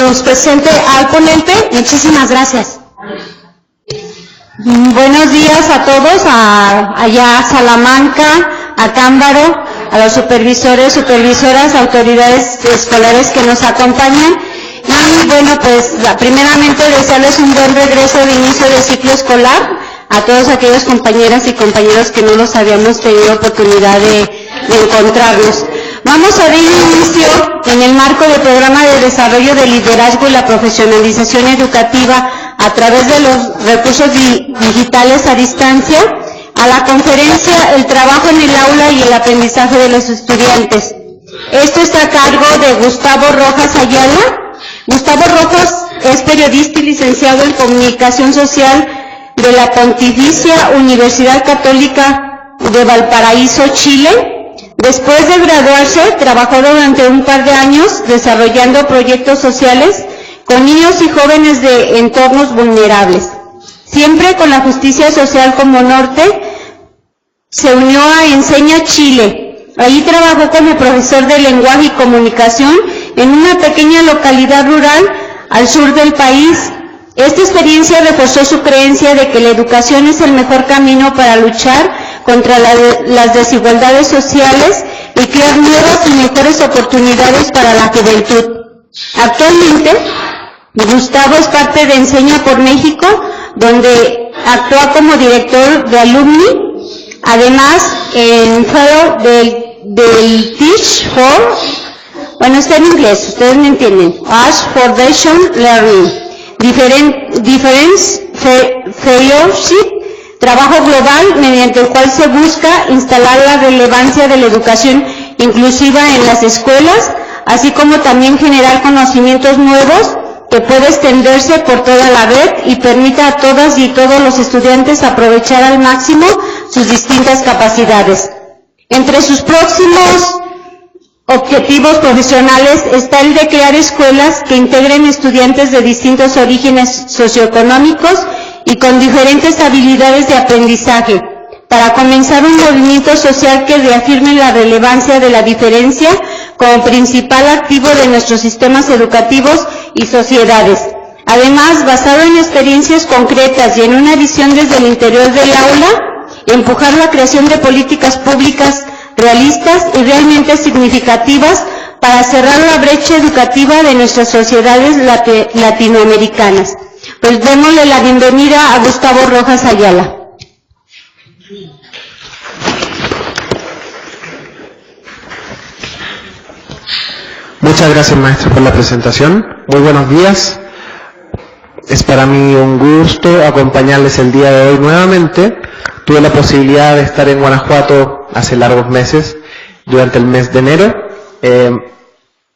nos presente al ponente. Muchísimas gracias. Buenos días a todos, allá a Salamanca, a Cámbaro, a los supervisores, supervisoras, autoridades escolares que nos acompañan. Y bueno, pues primeramente desearles un buen regreso de inicio de ciclo escolar a todos aquellos compañeras y compañeros que no los habíamos tenido oportunidad de encontrarnos. Vamos a dar inicio en el marco del programa de desarrollo del liderazgo y la profesionalización educativa a través de los recursos digitales a distancia a la conferencia El trabajo en el aula y el aprendizaje de los estudiantes. Esto está a cargo de Gustavo Rojas Ayala. Gustavo Rojas es periodista y licenciado en Comunicación Social de la Pontificia Universidad Católica de Valparaíso, Chile. Después de graduarse, trabajó durante un par de años desarrollando proyectos sociales con niños y jóvenes de entornos vulnerables. Siempre con la justicia social como norte, se unió a Enseña Chile. Allí trabajó como profesor de lenguaje y comunicación en una pequeña localidad rural al sur del país. Esta experiencia reforzó su creencia de que la educación es el mejor camino para luchar contra las desigualdades sociales y crear nuevas y mejores oportunidades para la juventud. Actualmente, Gustavo es parte de Enseña por México, donde actúa como director de alumni, además en fellow del Teach for, bueno, está en inglés, ustedes me entienden, Ash Foundation Learning, Difference Fellowship, trabajo global mediante el cual se busca instalar la relevancia de la educación inclusiva en las escuelas, así como también generar conocimientos nuevos que puede extenderse por toda la red y permita a todas y todos los estudiantes aprovechar al máximo sus distintas capacidades. Entre sus próximos objetivos profesionales está el de crear escuelas que integren estudiantes de distintos orígenes socioeconómicos y con diferentes habilidades de aprendizaje, para comenzar un movimiento social que reafirme la relevancia de la diferencia como principal activo de nuestros sistemas educativos y sociedades. Además, basado en experiencias concretas y en una visión desde el interior del aula, empujar la creación de políticas públicas realistas y realmente significativas para cerrar la brecha educativa de nuestras sociedades latinoamericanas. Pues démosle la bienvenida a Gustavo Rojas Ayala. Muchas gracias, maestro, por la presentación. Muy buenos días. Es para mí un gusto acompañarles el día de hoy nuevamente. Tuve la posibilidad de estar en Guanajuato hace largos meses, durante el mes de enero,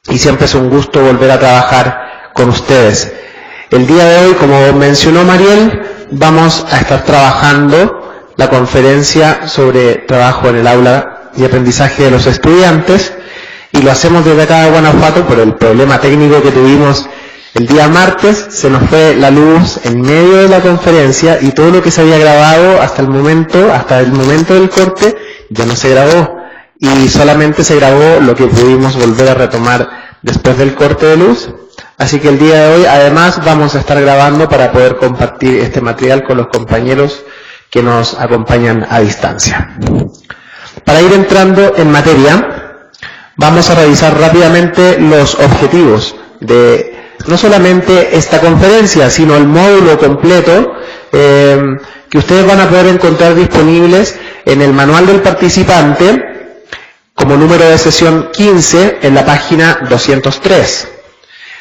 y siempre es un gusto volver a trabajar con ustedes. El día de hoy, como mencionó Mariel, vamos a estar trabajando la conferencia sobre trabajo en el aula y aprendizaje de los estudiantes, y lo hacemos desde acá de Guanajuato por el problema técnico que tuvimos el día martes. Se nos fue la luz en medio de la conferencia y todo lo que se había grabado hasta el momento del corte, ya no se grabó, y solamente se grabó lo que pudimos volver a retomar después del corte de luz. Así que el día de hoy, además, vamos a estar grabando para poder compartir este material con los compañeros que nos acompañan a distancia. Para ir entrando en materia, vamos a revisar rápidamente los objetivos de no solamente esta conferencia, sino el módulo completo que ustedes van a poder encontrar disponibles en el manual del participante como número de sesión 15 en la página 203.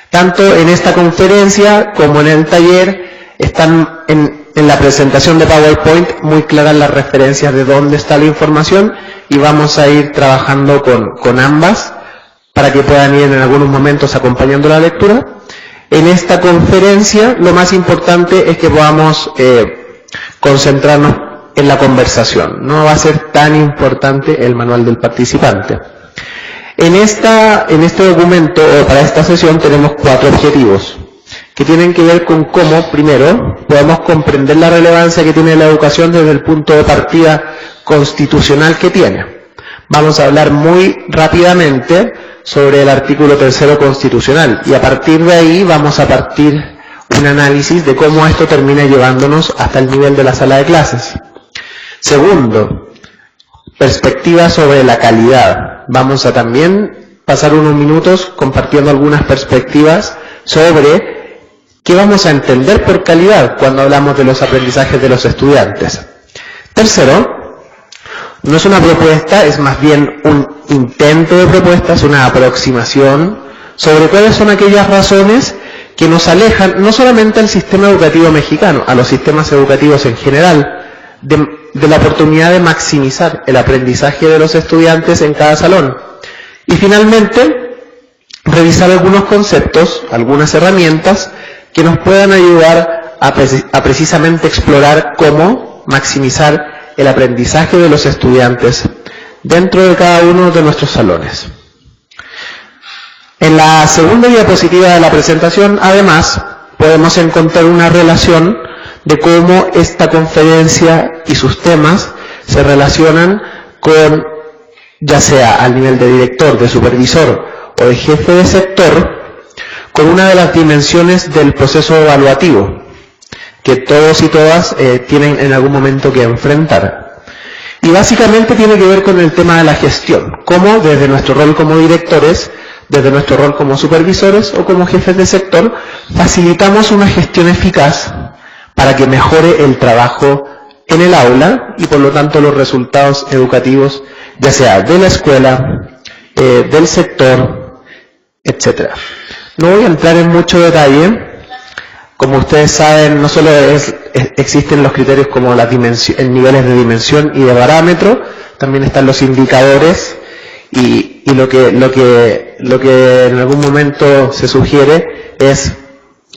Tanto en esta conferencia como en el taller están en la presentación de PowerPoint muy claras las referencias de dónde está la información, y vamos a ir trabajando con ambas para que puedan ir en algunos momentos acompañando la lectura. En esta conferencia lo más importante es que podamos concentrarnos en la conversación. No va a ser tan importante el manual del participante. En este documento, o para esta sesión, tenemos 4 objetivos que tienen que ver con cómo, primero, podemos comprender la relevancia que tiene la educación desde el punto de partida constitucional que tiene. Vamos a hablar muy rápidamente sobre el artículo 3º constitucional, y a partir de ahí vamos a partir un análisis de cómo esto termina llevándonos hasta el nivel de la sala de clases. Segundo, perspectiva sobre la calidad. Vamos a también pasar unos minutos compartiendo algunas perspectivas sobre qué vamos a entender por calidad cuando hablamos de los aprendizajes de los estudiantes. Tercero, no es una propuesta, es más bien un intento de propuesta, es una aproximación sobre cuáles son aquellas razones que nos alejan no solamente al sistema educativo mexicano, a los sistemas educativos en general, de la oportunidad de maximizar el aprendizaje de los estudiantes en cada salón. Y finalmente, revisar algunos conceptos, algunas herramientas que nos puedan ayudar a precisamente explorar cómo maximizar el aprendizaje de los estudiantes dentro de cada uno de nuestros salones. En la segunda diapositiva de la presentación, además, podemos encontrar una relación de cómo esta conferencia y sus temas se relacionan con, ya sea al nivel de director, de supervisor o de jefe de sector, con una de las dimensiones del proceso evaluativo que todos y todas tienen en algún momento que enfrentar. Y básicamente tiene que ver con el tema de la gestión, cómo desde nuestro rol como directores, desde nuestro rol como supervisores o como jefes de sector, facilitamos una gestión eficaz para que mejore el trabajo en el aula y por lo tanto los resultados educativos, ya sea de la escuela, del sector, etc. No voy a entrar en mucho detalle. Como ustedes saben, no solo existen los criterios como las niveles de dimensión y de parámetro, también están los indicadores y lo que en algún momento se sugiere es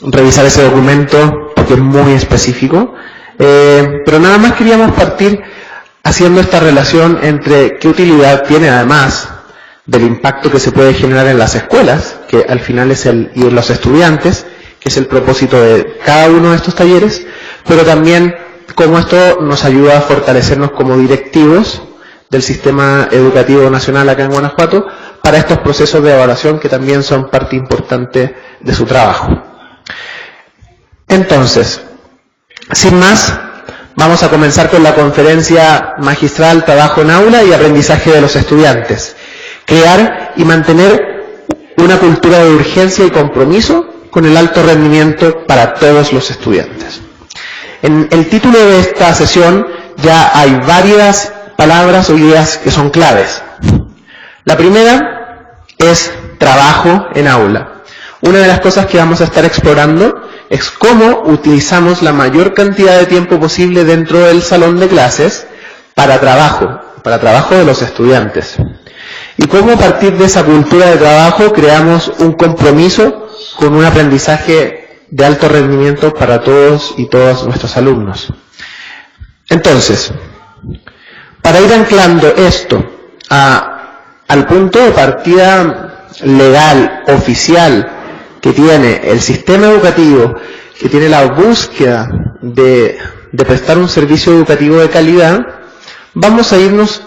revisar ese documento porque es muy específico. Pero nada más queríamos partir haciendo esta relación entre qué utilidad tiene, además del impacto que se puede generar en las escuelas, que al final y en los estudiantes, que es el propósito de cada uno de estos talleres, pero también cómo esto nos ayuda a fortalecernos como directivos del sistema educativo nacional acá en Guanajuato para estos procesos de evaluación que también son parte importante de su trabajo. Entonces, sin más, vamos a comenzar con la conferencia magistral Trabajo en Aula y Aprendizaje de los Estudiantes. Crear y mantener una cultura de urgencia y compromiso con el alto rendimiento para todos los estudiantes. En el título de esta sesión ya hay varias palabras o ideas que son claves. La primera es trabajo en aula. Una de las cosas que vamos a estar explorando es cómo utilizamos la mayor cantidad de tiempo posible dentro del salón de clases para trabajo de los estudiantes. Y cómo a partir de esa cultura de trabajo creamos un compromiso con un aprendizaje de alto rendimiento para todos y todas nuestros alumnos. Entonces, para ir anclando esto al punto de partida legal, oficial, que tiene el sistema educativo, que tiene la búsqueda de prestar un servicio educativo de calidad, vamos a irnos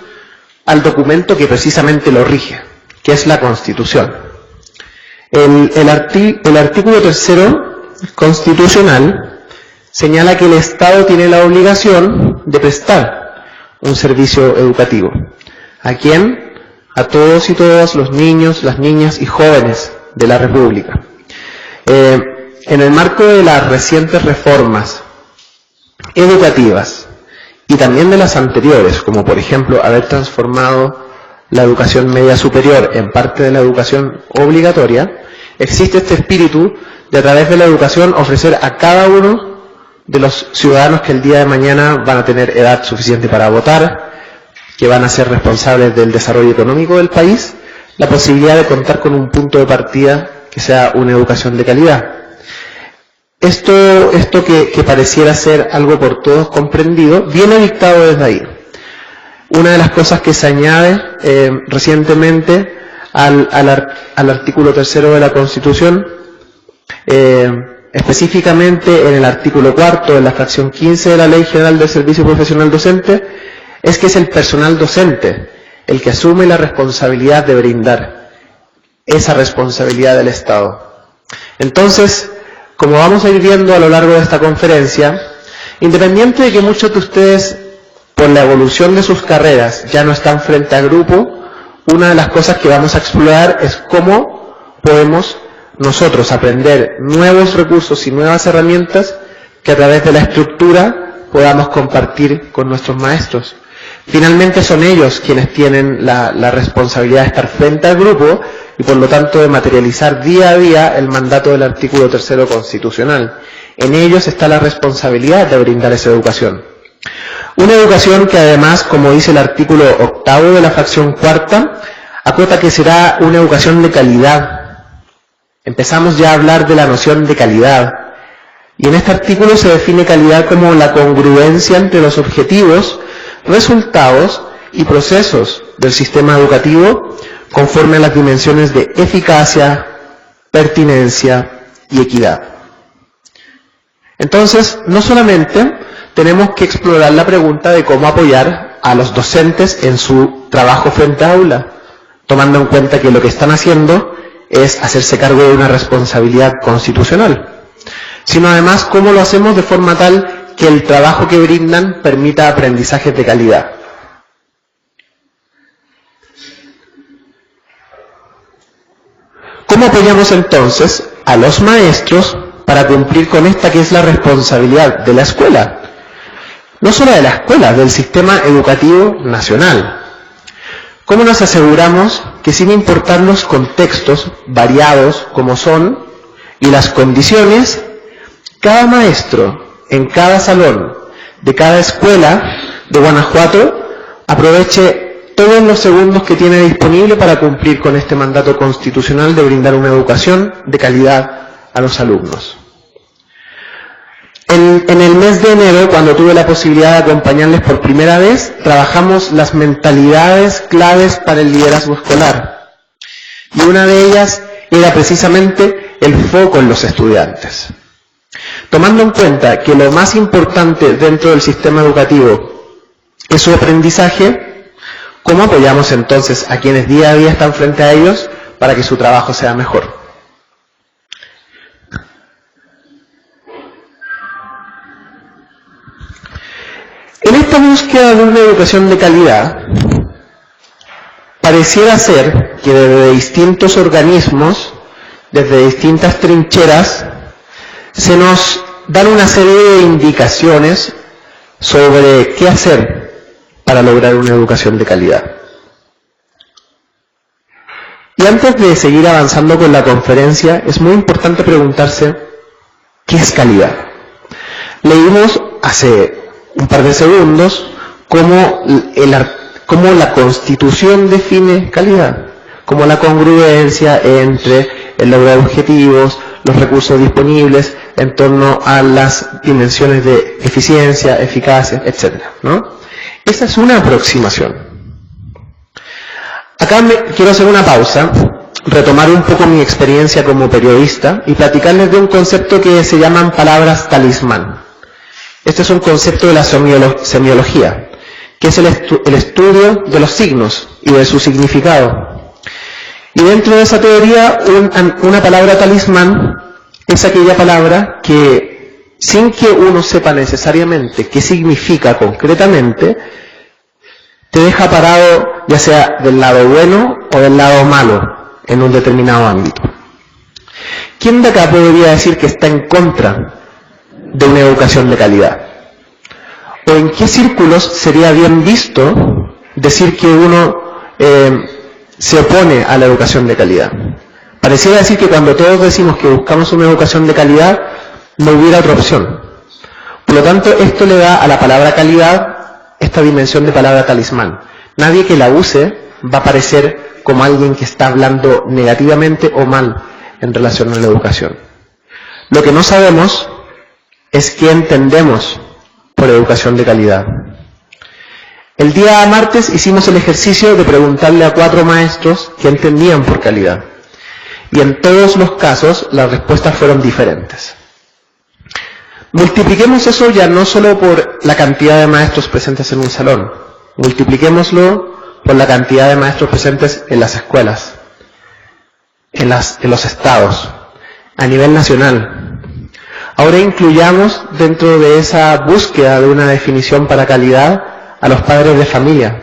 al documento que precisamente lo rige, que es la Constitución. El artículo 3º constitucional señala que el Estado tiene la obligación de prestar un servicio educativo. ¿A quién? A todos y todas los niños, las niñas y jóvenes de la República. En el marco de las recientes reformas educativas y también de las anteriores, como por ejemplo haber transformado la educación media superior en parte de la educación obligatoria, existe este espíritu de a través de la educación ofrecer a cada uno de los ciudadanos que el día de mañana van a tener edad suficiente para votar, que van a ser responsables del desarrollo económico del país, la posibilidad de contar con un punto de partida que sea una educación de calidad. Esto que pareciera ser algo por todos comprendido, viene dictado desde ahí. Una de las cosas que se añade recientemente al artículo 3º de la Constitución, específicamente en el artículo 4, en la fracción 15 de la Ley General del Servicio Profesional Docente, es que es el personal docente el que asume la responsabilidad de brindar esa responsabilidad del Estado. Entonces, como vamos a ir viendo a lo largo de esta conferencia, independiente de que muchos de ustedes, por la evolución de sus carreras, ya no están frente a grupo, una de las cosas que vamos a explorar es cómo podemos nosotros aprender nuevos recursos y nuevas herramientas que a través de la estructura podamos compartir con nuestros maestros. Finalmente son ellos quienes tienen la responsabilidad de estar frente al grupo y por lo tanto de materializar día a día el mandato del artículo 3º constitucional. En ellos está la responsabilidad de brindar esa educación. Una educación que además, como dice el artículo 8º de la fracción 4ª, acota que será una educación de calidad. Empezamos ya a hablar de la noción de calidad. Y en este artículo se define calidad como la congruencia entre los objetivos, resultados y procesos del sistema educativo conforme a las dimensiones de eficacia, pertinencia y equidad. Entonces, no solamente tenemos que explorar la pregunta de cómo apoyar a los docentes en su trabajo frente a aula, tomando en cuenta que lo que están haciendo es hacerse cargo de una responsabilidad constitucional, sino además cómo lo hacemos de forma tal que el trabajo que brindan permita aprendizajes de calidad. ¿Cómo apoyamos entonces a los maestros para cumplir con esta que es la responsabilidad de la escuela? No solo de la escuela, del sistema educativo nacional. ¿Cómo nos aseguramos que sin importar los contextos variados como son y las condiciones, cada maestro en cada salón de cada escuela de Guanajuato aproveche todos los segundos que tiene disponible para cumplir con este mandato constitucional de brindar una educación de calidad a los alumnos? En el mes de enero, cuando tuve la posibilidad de acompañarles por primera vez, trabajamos las mentalidades claves para el liderazgo escolar. Y una de ellas era precisamente el foco en los estudiantes. Tomando en cuenta que lo más importante dentro del sistema educativo es su aprendizaje, ¿cómo apoyamos entonces a quienes día a día están frente a ellos para que su trabajo sea mejor? En esta búsqueda de una educación de calidad, pareciera ser que desde distintos organismos, desde distintas trincheras, se nos dan una serie de indicaciones sobre qué hacer para lograr una educación de calidad. Y antes de seguir avanzando con la conferencia, es muy importante preguntarse, ¿qué es calidad? Leímos hace un par de segundos cómo la Constitución define calidad, como la congruencia entre el lograr objetivos, los recursos disponibles en torno a las dimensiones de eficiencia, eficacia, etc., ¿no? Esa es una aproximación. Acá quiero hacer una pausa, retomar un poco mi experiencia como periodista y platicarles de un concepto que se llaman palabras talismán. Este es un concepto de la semiología, que es el estudio de los signos y de su significado. Y dentro de esa teoría, una palabra talismán es aquella palabra que, sin que uno sepa necesariamente qué significa concretamente, te deja parado ya sea del lado bueno o del lado malo en un determinado ámbito. ¿Quién de acá podría decir que está en contra de una educación de calidad? ¿O en qué círculos sería bien visto decir que uno se opone a la educación de calidad? Pareciera decir que cuando todos decimos que buscamos una educación de calidad, no hubiera otra opción. Por lo tanto, esto le da a la palabra calidad esta dimensión de palabra talismán. Nadie que la use va a parecer como alguien que está hablando negativamente o mal en relación a la educación. Lo que no sabemos es qué entendemos por educación de calidad. El día martes hicimos el ejercicio de preguntarle a 4 maestros qué entendían por calidad. Y en todos los casos las respuestas fueron diferentes. Multipliquemos eso ya no solo por la cantidad de maestros presentes en un salón, multipliquémoslo por la cantidad de maestros presentes en las escuelas. en los estados, a nivel nacional. Ahora incluyamos dentro de esa búsqueda de una definición para calidad a los padres de familia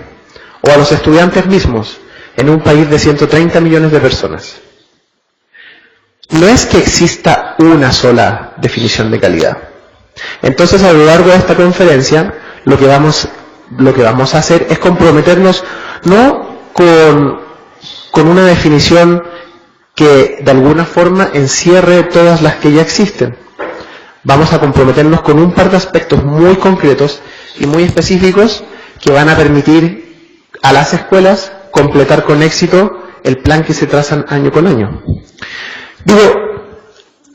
o a los estudiantes mismos en un país de 130 millones de personas. No es que exista una sola definición de calidad. Entonces, a lo largo de esta conferencia, lo que vamos a hacer es comprometernos no con una definición que de alguna forma encierre todas las que ya existen. Vamos a comprometernos con un par de aspectos muy concretos y muy específicos que van a permitir a las escuelas completar con éxito el plan que se trazan año con año. Digo,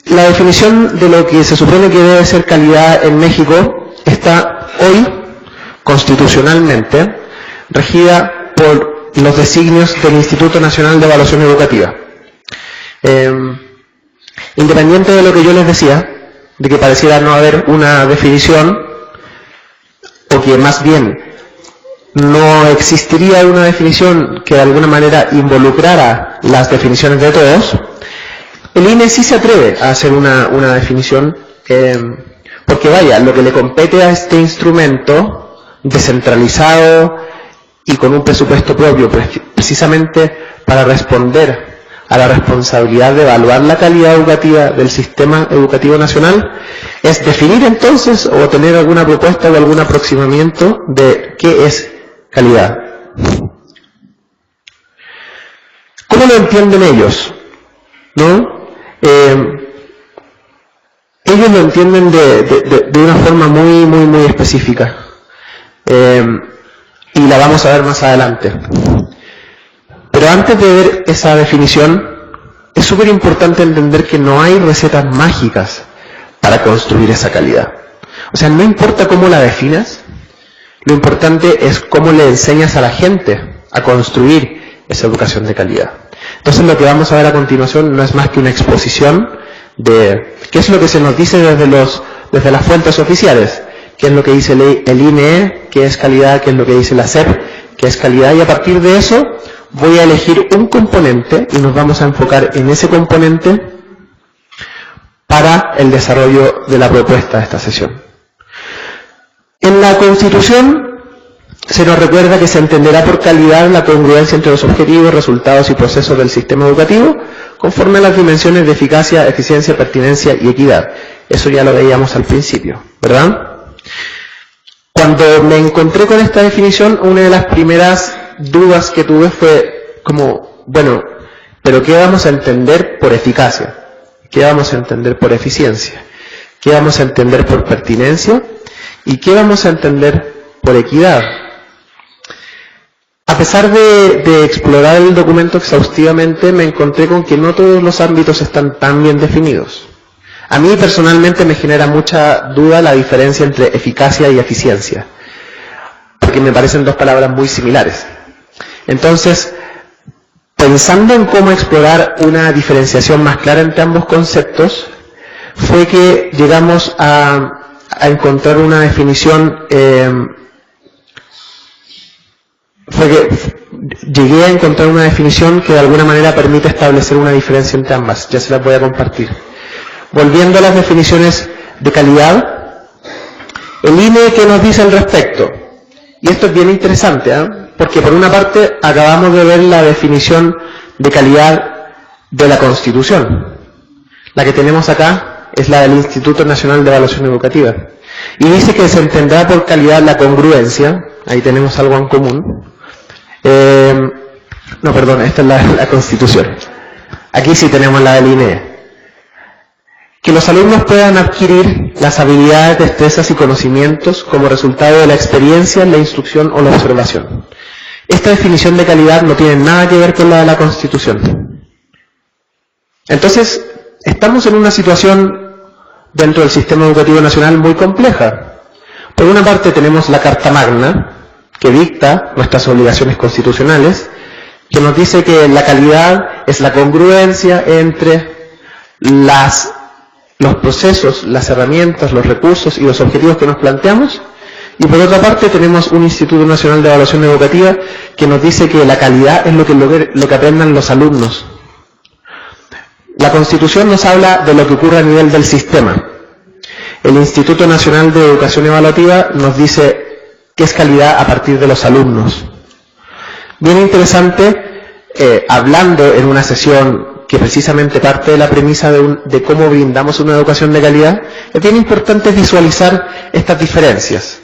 la definición de lo que se supone que debe ser calidad en México está hoy constitucionalmente regida por los designios del Instituto Nacional de Evaluación Educativa. Independiente de lo que yo les decía, de que pareciera no haber una definición, o que más bien no existiría una definición que de alguna manera involucrara las definiciones de todos, el INE sí se atreve a hacer una definición, porque vaya, lo que le compete a este instrumento descentralizado y con un presupuesto propio, precisamente para responder a la responsabilidad de evaluar la calidad educativa del sistema educativo nacional, es definir entonces o tener alguna propuesta o algún aproximamiento de qué es calidad. ¿Cómo lo entienden ellos? ¿No? Ellos lo entienden de una forma muy específica. Y la vamos a ver más adelante. Pero antes de ver esa definición, es súper importante entender que no hay recetas mágicas para construir esa calidad. O sea, no importa cómo la definas, lo importante es cómo le enseñas a la gente a construir esa educación de calidad. Entonces, lo que vamos a ver a continuación no es más que una exposición de qué es lo que se nos dice desde las fuentes oficiales, qué es lo que dice el INE, qué es calidad, qué es lo que dice la SEP, qué es calidad, y a partir de eso voy a elegir un componente y nos vamos a enfocar en ese componente para el desarrollo de la propuesta de esta sesión. En la Constitución se nos recuerda que se entenderá por calidad la congruencia entre los objetivos, resultados y procesos del sistema educativo conforme a las dimensiones de eficacia, eficiencia, pertinencia y equidad. Eso ya lo veíamos al principio, ¿verdad? Cuando me encontré con esta definición, una de las primeras dudas que tuve fue como, bueno, ¿pero qué vamos a entender por eficacia? ¿Qué vamos a entender por eficiencia? ¿Qué vamos a entender por pertinencia? ¿Y qué vamos a entender por equidad? A pesar de explorar el documento exhaustivamente, me encontré con que no todos los ámbitos están tan bien definidos. A mí personalmente me genera mucha duda la diferencia entre eficacia y eficiencia, porque me parecen dos palabras muy similares. Entonces, pensando en cómo explorar una diferenciación más clara entre ambos conceptos, fue que llegamos a encontrar una definición, llegué a encontrar una definición que de alguna manera permite establecer una diferencia entre ambas. Ya se las voy a compartir. Volviendo a las definiciones de calidad, el INE, ¿qué nos dice al respecto? Y esto es bien interesante, porque por una parte acabamos de ver la definición de calidad de la Constitución. La que tenemos acá es la del Instituto Nacional de Evaluación Educativa. Y dice que se entenderá por calidad la congruencia, ahí tenemos algo en común. No, perdón, esta es la Constitución. Aquí sí tenemos la del INE. Que los alumnos puedan adquirir las habilidades, destrezas y conocimientos como resultado de la experiencia, la instrucción o la observación. Esta definición de calidad no tiene nada que ver con la de la Constitución. Entonces, estamos en una situación dentro del sistema educativo nacional muy compleja. Por una parte tenemos la Carta Magna, que dicta nuestras obligaciones constitucionales, que nos dice que la calidad es la congruencia entre los procesos, las herramientas, los recursos y los objetivos que nos planteamos. Y por otra parte tenemos un Instituto Nacional de Evaluación Educativa que nos dice que la calidad es lo que aprendan los alumnos. La Constitución nos habla de lo que ocurre a nivel del sistema. El Instituto Nacional de Educación Evaluativa nos dice qué es calidad a partir de los alumnos. Bien interesante, hablando en una sesión que precisamente parte de la premisa de cómo brindamos una educación de calidad, es bien importante visualizar estas diferencias,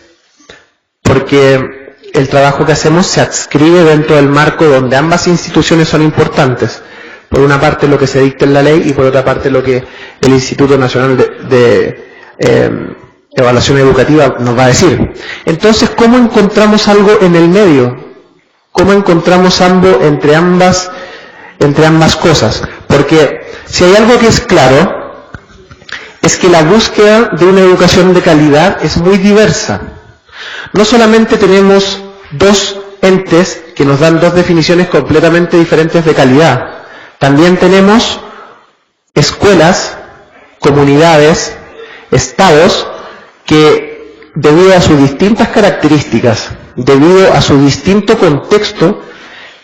porque el trabajo que hacemos se adscribe dentro del marco donde ambas instituciones son importantes. Por una parte lo que se dicta en la ley y por otra parte lo que el Instituto Nacional de Evaluación Educativa nos va a decir. Entonces, ¿cómo encontramos algo en el medio? ¿Cómo encontramos algo entre ambas cosas? Porque si hay algo que es claro, es que la búsqueda de una educación de calidad es muy diversa. No solamente tenemos dos entes que nos dan dos definiciones completamente diferentes de calidad, también tenemos escuelas, comunidades, estados que, debido a sus distintas características, debido a su distinto contexto,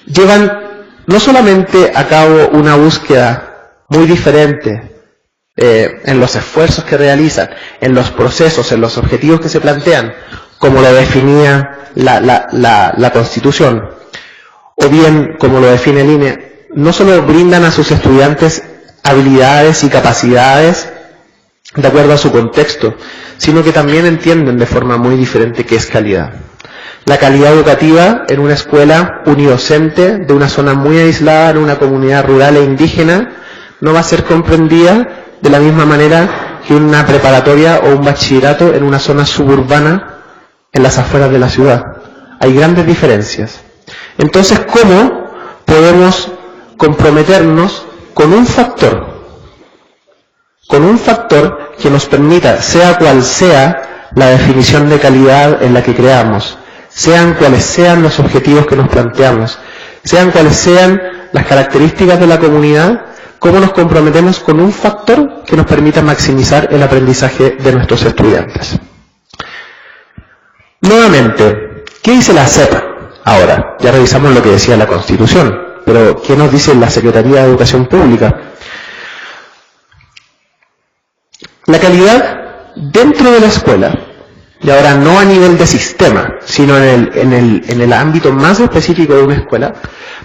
llevan no solamente a cabo una búsqueda muy diferente en los esfuerzos que realizan, en los procesos, en los objetivos que se plantean, como lo definía la Constitución, o bien como lo define el INE, no solo brindan a sus estudiantes habilidades y capacidades de acuerdo a su contexto, sino que también entienden de forma muy diferente qué es calidad. La calidad educativa en una escuela unidocente de una zona muy aislada, en una comunidad rural e indígena, no va a ser comprendida de la misma manera que una preparatoria o un bachillerato en una zona suburbana en las afueras de la ciudad. Hay grandes diferencias. Entonces, ¿cómo podemos comprometernos con un factor que nos permita, sea cual sea la definición de calidad en la que creamos, sean cuales sean los objetivos que nos planteamos, sean cuales sean las características de la comunidad, cómo nos comprometemos con un factor que nos permita maximizar el aprendizaje de nuestros estudiantes? Nuevamente, ¿qué dice la SEP ahora? Ya revisamos lo que decía la Constitución, pero ¿qué nos dice la Secretaría de Educación Pública? La calidad dentro de la escuela, y ahora no a nivel de sistema, sino en el ámbito más específico de una escuela,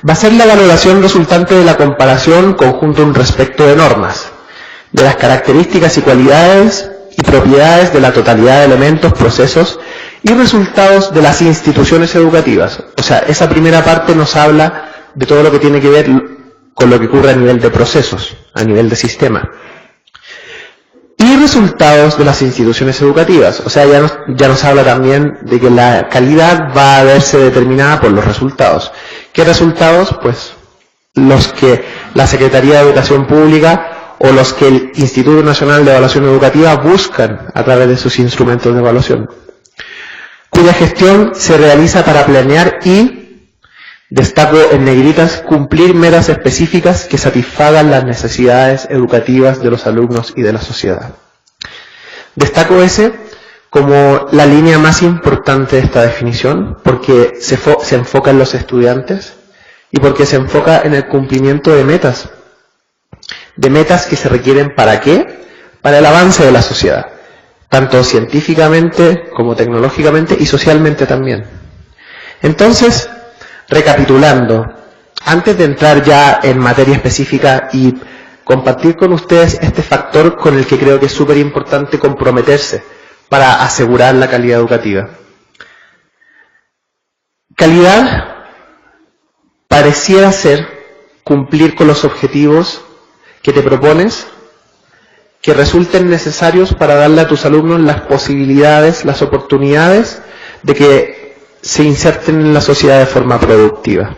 va a ser la valoración resultante de la comparación conjunto respecto de normas, de las características y cualidades y propiedades de la totalidad de elementos, procesos y resultados de las instituciones educativas. O sea, esa primera parte nos habla de todo lo que tiene que ver con lo que ocurre a nivel de procesos, a nivel de sistema. Y resultados de las instituciones educativas. O sea, ya nos habla también de que la calidad va a verse determinada por los resultados. ¿Qué resultados? Pues los que la Secretaría de Educación Pública o los que el Instituto Nacional de Evaluación Educativa buscan a través de sus instrumentos de evaluación, cuya gestión se realiza para planear y, destaco en negritas, cumplir metas específicas que satisfagan las necesidades educativas de los alumnos y de la sociedad. Destaco ese como la línea más importante de esta definición, porque se enfoca en los estudiantes y porque se enfoca en el cumplimiento de metas que se requieren ¿para qué? Para el avance de la sociedad, tanto científicamente como tecnológicamente y socialmente también. Entonces, recapitulando, antes de entrar ya en materia específica y compartir con ustedes este factor con el que creo que es súper importante comprometerse para asegurar la calidad educativa. Calidad pareciera ser cumplir con los objetivos que te propones, que resulten necesarios para darle a tus alumnos las posibilidades, las oportunidades de que se inserten en la sociedad de forma productiva.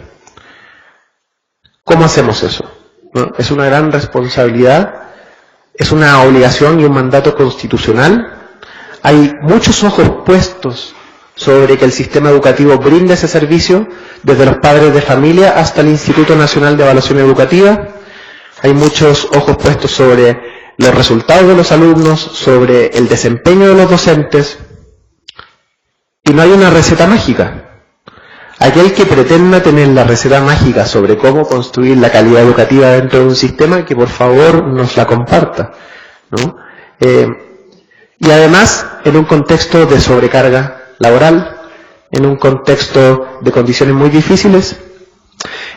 ¿Cómo hacemos eso? ¿No? Es una gran responsabilidad, es una obligación y un mandato constitucional. Hay muchos ojos puestos sobre que el sistema educativo brinde ese servicio, desde los padres de familia hasta el Instituto Nacional de Evaluación Educativa. Hay muchos ojos puestos sobre los resultados de los alumnos, sobre el desempeño de los docentes. Y no hay una receta mágica. Aquel que pretenda tener la receta mágica sobre cómo construir la calidad educativa dentro de un sistema, que por favor nos la comparta, ¿no? Y además, en un contexto de sobrecarga laboral, en un contexto de condiciones muy difíciles.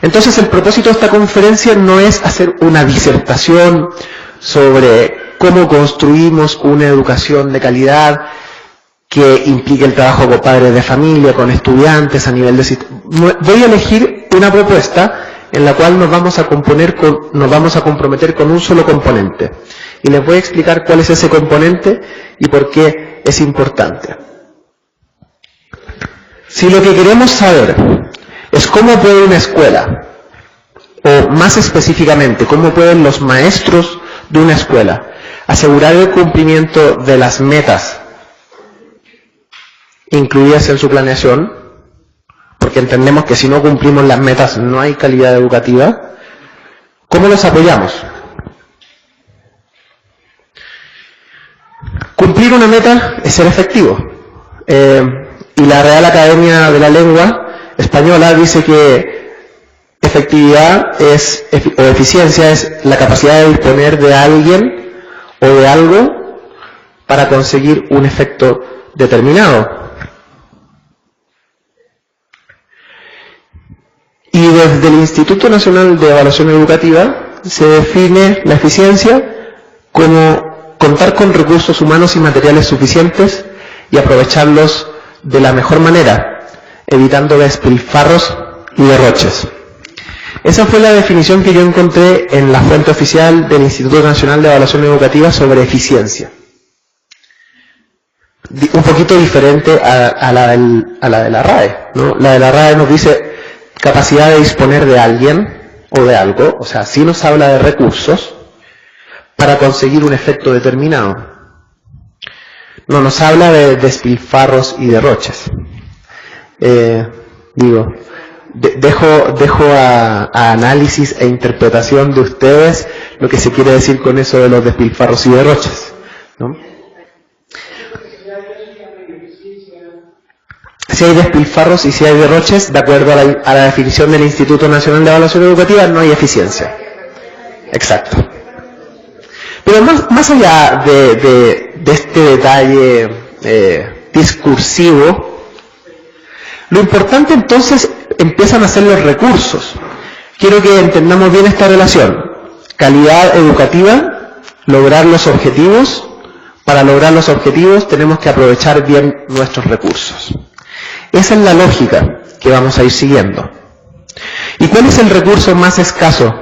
Entonces, el propósito de esta conferencia no es hacer una disertación sobre cómo construimos una educación de calidad que implique el trabajo con padres de familia, con estudiantes a nivel de sistema. Voy a elegir una propuesta en la cual nos vamos a comprometer con un solo componente. Y les voy a explicar cuál es ese componente y por qué es importante. Si lo que queremos saber es cómo puede una escuela, o más específicamente, cómo pueden los maestros de una escuela asegurar el cumplimiento de las metas incluidas en su planeación, porque entendemos que si no cumplimos las metas no hay calidad educativa, ¿cómo los apoyamos? Cumplir una meta es ser efectivo. Y la Real Academia de la Lengua Española dice que efectividad o eficiencia es la capacidad de disponer de alguien o de algo para conseguir un efecto determinado. Y desde el Instituto Nacional de Evaluación Educativa se define la eficiencia como contar con recursos humanos y materiales suficientes y aprovecharlos de la mejor manera, evitando despilfarros y derroches. Esa fue la definición que yo encontré en la fuente oficial del Instituto Nacional de Evaluación Educativa sobre eficiencia. Un poquito diferente a la de la RAE, ¿no? La de la RAE nos dice capacidad de disponer de alguien o de algo, o sea, sí nos habla de recursos para conseguir un efecto determinado. No nos habla de despilfarros y derroches. Dejo a análisis e interpretación de ustedes lo que se quiere decir con eso de los despilfarros y derroches, ¿no? Si hay despilfarros y si hay derroches, de acuerdo a la definición del Instituto Nacional de Evaluación Educativa, no hay eficiencia. Exacto. Pero más allá de este detalle discursivo, lo importante entonces empiezan a ser los recursos. Quiero que entendamos bien esta relación. Calidad educativa, lograr los objetivos. Para lograr los objetivos tenemos que aprovechar bien nuestros recursos. Esa es la lógica que vamos a ir siguiendo. ¿Y cuál es el recurso más escaso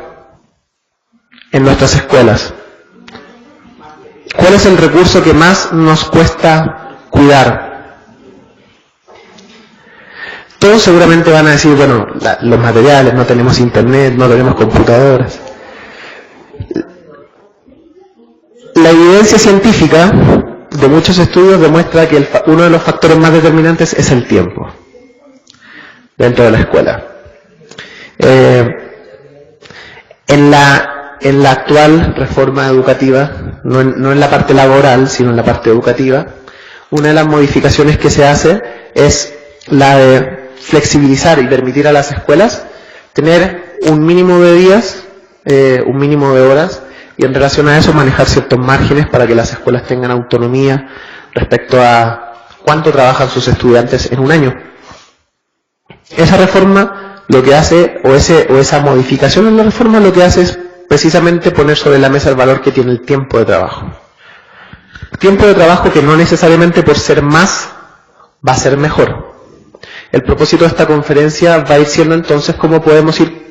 en nuestras escuelas? ¿Cuál es el recurso que más nos cuesta cuidar? Todos seguramente van a decir, bueno, los materiales, no tenemos internet, no tenemos computadoras. La evidencia científica de muchos estudios demuestra que uno de los factores más determinantes es el tiempo dentro de la escuela. En la actual reforma educativa, no en la parte laboral, sino en la parte educativa, una de las modificaciones que se hace es la de flexibilizar y permitir a las escuelas tener un mínimo de días, un mínimo de horas, y en relación a eso manejar ciertos márgenes para que las escuelas tengan autonomía respecto a cuánto trabajan sus estudiantes en un año. Esa reforma lo que hace, o esa modificación en la reforma lo que hace es precisamente poner sobre la mesa el valor que tiene el tiempo de trabajo. Tiempo de trabajo que no necesariamente por ser más va a ser mejor. El propósito de esta conferencia va a ir siendo entonces cómo podemos ir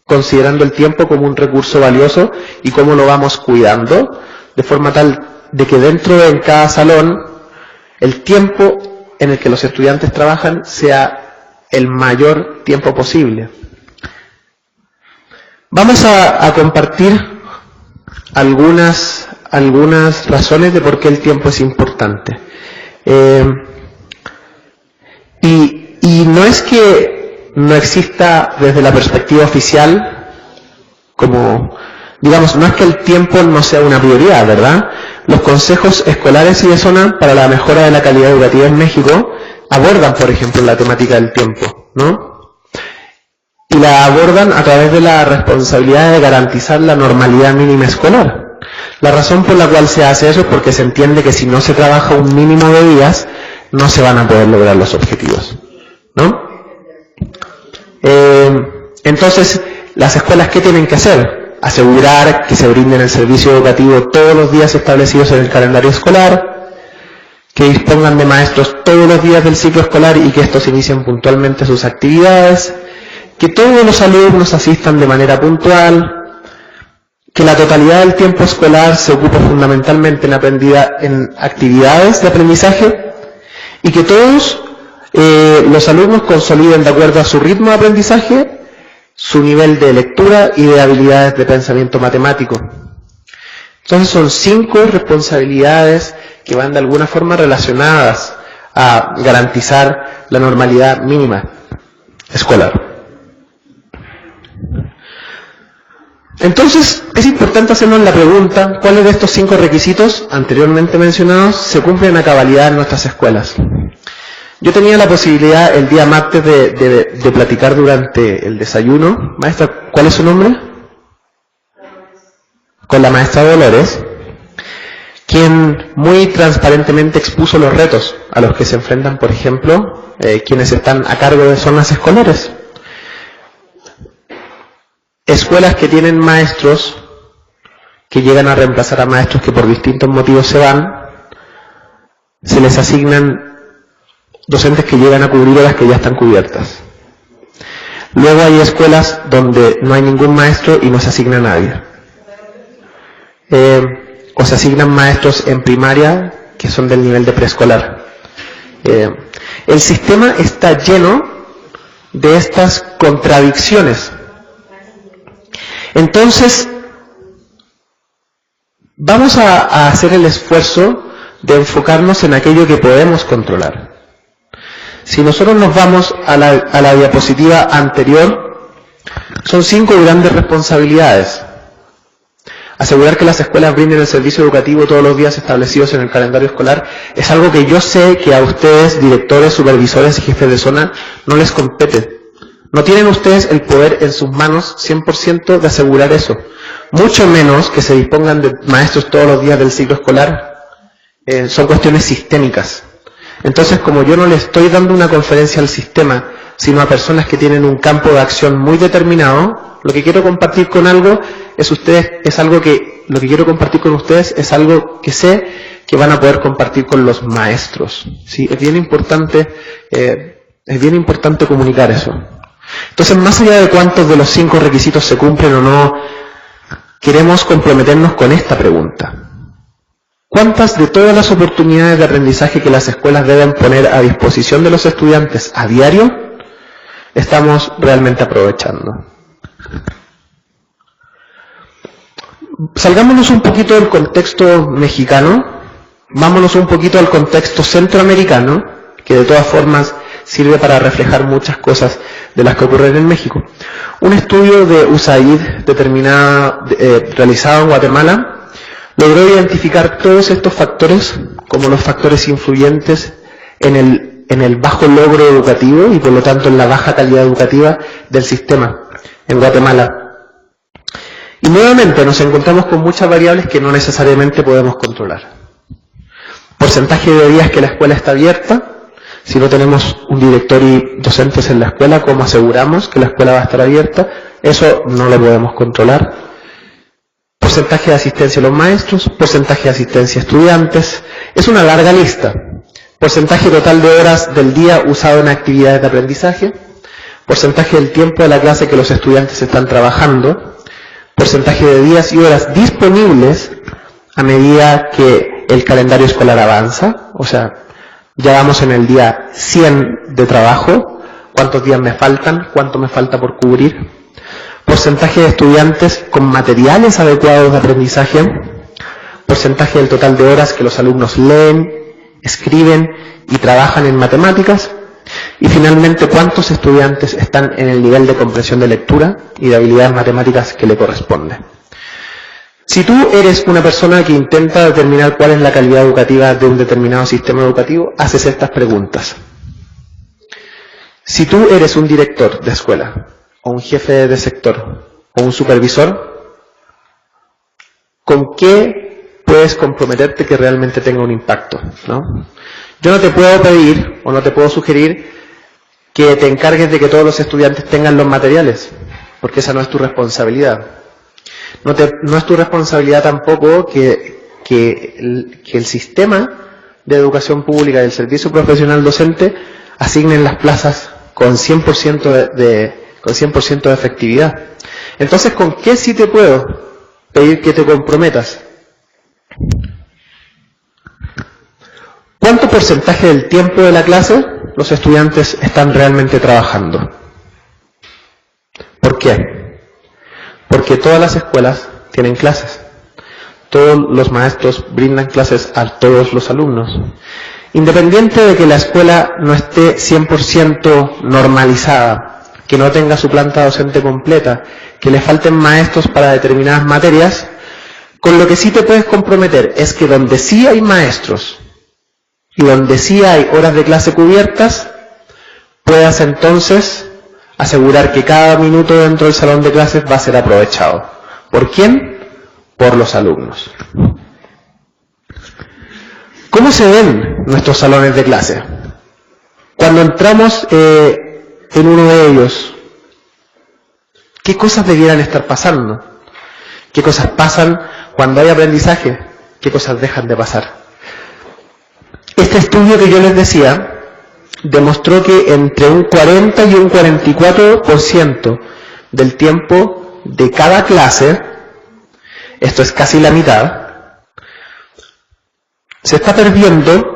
considerando el tiempo como un recurso valioso y cómo lo vamos cuidando, de forma tal de que dentro de cada salón el tiempo en el que los estudiantes trabajan sea el mayor tiempo posible. Vamos a compartir algunas razones de por qué el tiempo es importante. Y no es que no exista desde la perspectiva oficial, como, digamos, no es que el tiempo no sea una prioridad, ¿verdad? Los consejos escolares y de zona para la mejora de la calidad educativa en México abordan, por ejemplo, la temática del tiempo, ¿no? y la abordan a través de la responsabilidad de garantizar la normalidad mínima escolar. La razón por la cual se hace eso es porque se entiende que si no se trabaja un mínimo de días, no se van a poder lograr los objetivos, ¿no? Entonces, las escuelas, ¿qué tienen que hacer? Asegurar que se brinden el servicio educativo todos los días establecidos en el calendario escolar, que dispongan de maestros todos los días del ciclo escolar y que estos inicien puntualmente sus actividades, que todos los alumnos asistan de manera puntual, que la totalidad del tiempo escolar se ocupe fundamentalmente en actividades de aprendizaje y que todos los alumnos consoliden de acuerdo a su ritmo de aprendizaje su nivel de lectura y de habilidades de pensamiento matemático. Entonces son 5 responsabilidades que van de alguna forma relacionadas a garantizar la normalidad mínima escolar. Entonces, es importante hacernos la pregunta, ¿cuáles de estos 5 requisitos anteriormente mencionados se cumplen a cabalidad en nuestras escuelas? Yo tenía la posibilidad el día martes de platicar durante el desayuno. Maestra, ¿cuál es su nombre? Con la maestra Dolores, quien muy transparentemente expuso los retos a los que se enfrentan, por ejemplo, quienes están a cargo de zonas escolares. Escuelas que tienen maestros que llegan a reemplazar a maestros que por distintos motivos se van, se les asignan docentes que llegan a cubrir horas que ya están cubiertas. Luego hay escuelas donde no hay ningún maestro y no se asigna a nadie. O se asignan maestros en primaria que son del nivel de preescolar. El sistema está lleno de estas contradicciones. Entonces, vamos a hacer el esfuerzo de enfocarnos en aquello que podemos controlar. Si nosotros nos vamos a la diapositiva anterior, son 5 grandes responsabilidades. Asegurar que las escuelas brinden el servicio educativo todos los días establecidos en el calendario escolar es algo que yo sé que a ustedes, directores, supervisores y jefes de zona, no les compete. No tienen ustedes el poder en sus manos 100% de asegurar eso. Mucho menos que se dispongan de maestros todos los días del ciclo escolar. Son cuestiones sistémicas. Entonces, como yo no le estoy dando una conferencia al sistema, sino a personas que tienen un campo de acción muy determinado, lo que quiero compartir con lo que quiero compartir con ustedes es algo que sé que van a poder compartir con los maestros. ¿Sí? Es bien importante comunicar eso. Entonces, más allá de cuántos de los 5 requisitos se cumplen o no, queremos comprometernos con esta pregunta. ¿Cuántas de todas las oportunidades de aprendizaje que las escuelas deben poner a disposición de los estudiantes a diario estamos realmente aprovechando? Salgámonos un poquito del contexto mexicano, vámonos un poquito al contexto centroamericano, que de todas formas sirve para reflejar muchas cosas de las que ocurren en México. Un estudio de USAID realizado en Guatemala logró identificar todos estos factores como los factores influyentes en el bajo logro educativo y por lo tanto en la baja calidad educativa del sistema en Guatemala. Y nuevamente nos encontramos con muchas variables que no necesariamente podemos controlar. Porcentaje de días que la escuela está abierta. Si no tenemos un director y docentes en la escuela, ¿cómo aseguramos que la escuela va a estar abierta? Eso no lo podemos controlar. Porcentaje de asistencia a los maestros, porcentaje de asistencia a estudiantes. Es una larga lista. Porcentaje total de horas del día usado en actividades de aprendizaje. Porcentaje del tiempo de la clase que los estudiantes están trabajando. Porcentaje de días y horas disponibles a medida que el calendario escolar avanza. O sea, ya vamos en el día 100 de trabajo. ¿Cuántos días me faltan? ¿Cuánto me falta por cubrir? Porcentaje de estudiantes con materiales adecuados de aprendizaje. Porcentaje del total de horas que los alumnos leen, escriben y trabajan en matemáticas. Y finalmente, ¿cuántos estudiantes están en el nivel de comprensión de lectura y de habilidades matemáticas que le corresponde? Si tú eres una persona que intenta determinar cuál es la calidad educativa de un determinado sistema educativo, haces estas preguntas. Si tú eres un director de escuela o un jefe de sector, o un supervisor, ¿con qué puedes comprometerte que realmente tenga un impacto, ¿no? Yo no te puedo pedir, o no te puedo sugerir, que te encargues de que todos los estudiantes tengan los materiales, porque esa no es tu responsabilidad. No es tu responsabilidad tampoco que el sistema de educación pública del servicio profesional docente asignen las plazas con 100% de efectividad. Entonces, ¿con qué sí te puedo pedir que te comprometas? ¿Cuánto porcentaje del tiempo de la clase los estudiantes están realmente trabajando? ¿Por qué? Porque todas las escuelas tienen clases. Todos los maestros brindan clases a todos los alumnos. Independiente de que la escuela no esté 100% normalizada, que no tenga su planta docente completa, que le falten maestros para determinadas materias, con lo que sí te puedes comprometer es que donde sí hay maestros y donde sí hay horas de clase cubiertas, puedas entonces asegurar que cada minuto dentro del salón de clases va a ser aprovechado. ¿Por quién? Por los alumnos. ¿Cómo se ven nuestros salones de clase? Cuando entramos en uno de ellos, ¿qué cosas debieran estar pasando? ¿Qué cosas pasan cuando hay aprendizaje? ¿Qué cosas dejan de pasar? Este estudio que yo les decía demostró que entre un 40 y un 44% del tiempo de cada clase, esto es casi la mitad, se está perdiendo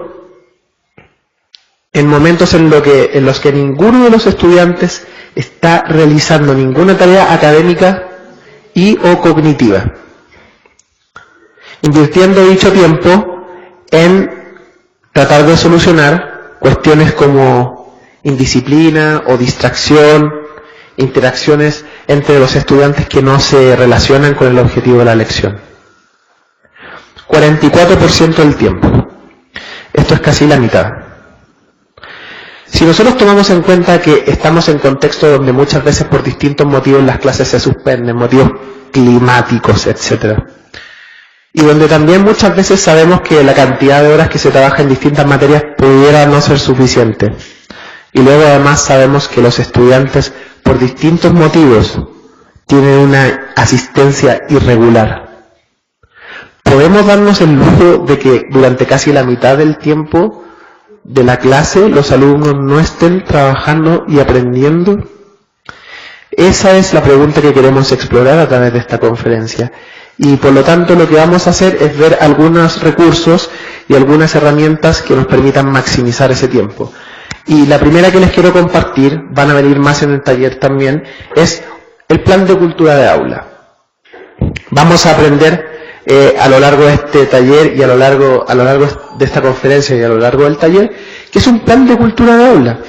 en momentos en los que ninguno de los estudiantes está realizando ninguna tarea académica y o cognitiva, invirtiendo dicho tiempo en tratar de solucionar cuestiones como indisciplina o distracción, interacciones entre los estudiantes que no se relacionan con el objetivo de la lección. 44% del tiempo. Esto es casi la mitad. Si nosotros tomamos en cuenta que estamos en contextos donde muchas veces por distintos motivos las clases se suspenden, motivos climáticos, etc., y donde también muchas veces sabemos que la cantidad de horas que se trabaja en distintas materias pudiera no ser suficiente, y luego además sabemos que los estudiantes por distintos motivos tienen una asistencia irregular, ¿podemos darnos el lujo de que durante casi la mitad del tiempo de la clase los alumnos no estén trabajando y aprendiendo? Esa es la pregunta que queremos explorar a través de esta conferencia. Y por lo tanto lo que vamos a hacer es ver algunos recursos y algunas herramientas que nos permitan maximizar ese tiempo. Y la primera que les quiero compartir, van a venir más en el taller también, es el plan de cultura de aula. Vamos a aprender a lo largo de este taller y a lo largo de esta conferencia y a lo largo del taller, que es un plan de cultura de aula.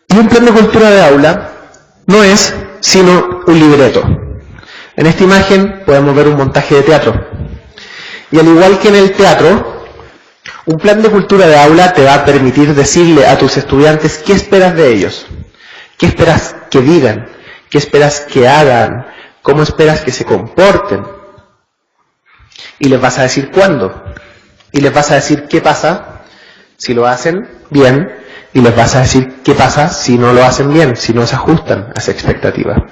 Y un plan de cultura de aula no es sino un libreto. En esta imagen podemos ver un montaje de teatro. Y al igual que en el teatro, un plan de cultura de aula te va a permitir decirle a tus estudiantes qué esperas de ellos, qué esperas que digan, qué esperas que hagan, cómo esperas que se comporten. Y les vas a decir cuándo. Y les vas a decir qué pasa si lo hacen bien. Y les vas a decir qué pasa si no lo hacen bien, si no se ajustan a esa expectativa.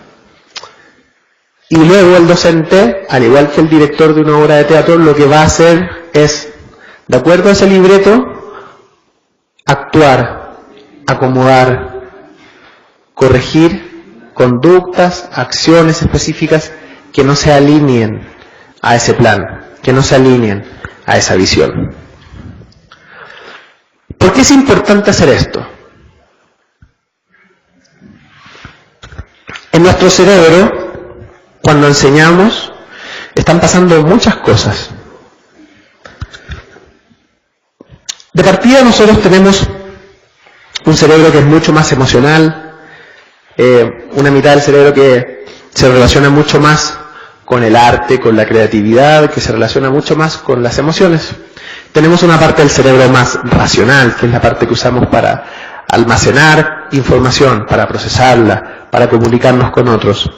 Y luego el docente, al igual que el director de una obra de teatro, lo que va a hacer es, de acuerdo a ese libreto, actuar, acomodar, corregir conductas, acciones específicas que no se alineen a ese plan, que no se alineen a esa visión. ¿Por qué es importante hacer esto? En nuestro cerebro, cuando enseñamos, están pasando muchas cosas. De partida nosotros tenemos un cerebro que es mucho más emocional, una mitad del cerebro que se relaciona mucho más con el arte, con la creatividad, que se relaciona mucho más con las emociones. Tenemos una parte del cerebro más racional, que es la parte que usamos para almacenar información, para procesarla, para comunicarnos con otros.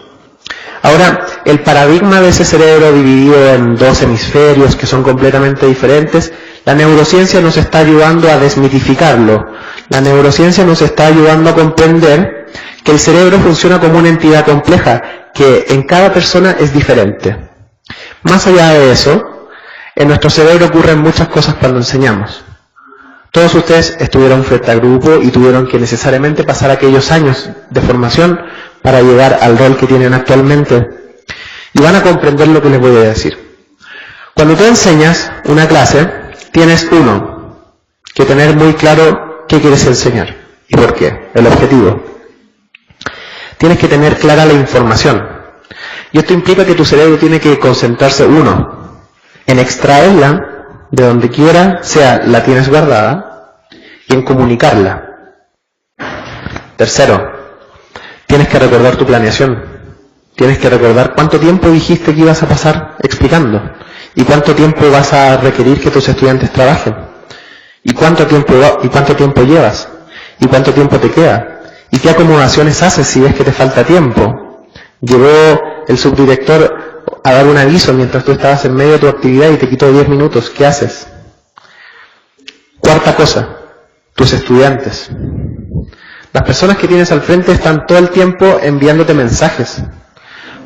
Ahora, el paradigma de ese cerebro dividido en dos hemisferios que son completamente diferentes, la neurociencia nos está ayudando a desmitificarlo. La neurociencia nos está ayudando a comprender que el cerebro funciona como una entidad compleja, que en cada persona es diferente. Más allá de eso, en nuestro cerebro ocurren muchas cosas cuando enseñamos. Todos ustedes estuvieron frente a grupo y tuvieron que necesariamente pasar aquellos años de formación para llegar al rol que tienen actualmente. Y van a comprender lo que les voy a decir. Cuando tú enseñas una clase, tienes que tener muy claro qué quieres enseñar y por qué, el objetivo. Tienes que tener clara la información. Y esto implica que tu cerebro tiene que concentrarse, en extraerla de donde quiera sea la tienes guardada y en comunicarla. Tercero, tienes que recordar tu planeación. Tienes que recordar cuánto tiempo dijiste que ibas a pasar explicando y cuánto tiempo vas a requerir que tus estudiantes trabajen y cuánto tiempo llevas y cuánto tiempo te queda y qué acomodaciones haces si ves que te falta tiempo. Llegó el subdirector a dar un aviso mientras tú estabas en medio de tu actividad y te quitó 10 minutos. ¿Qué haces? Cuarta cosa, tus estudiantes. Las personas que tienes al frente están todo el tiempo enviándote mensajes.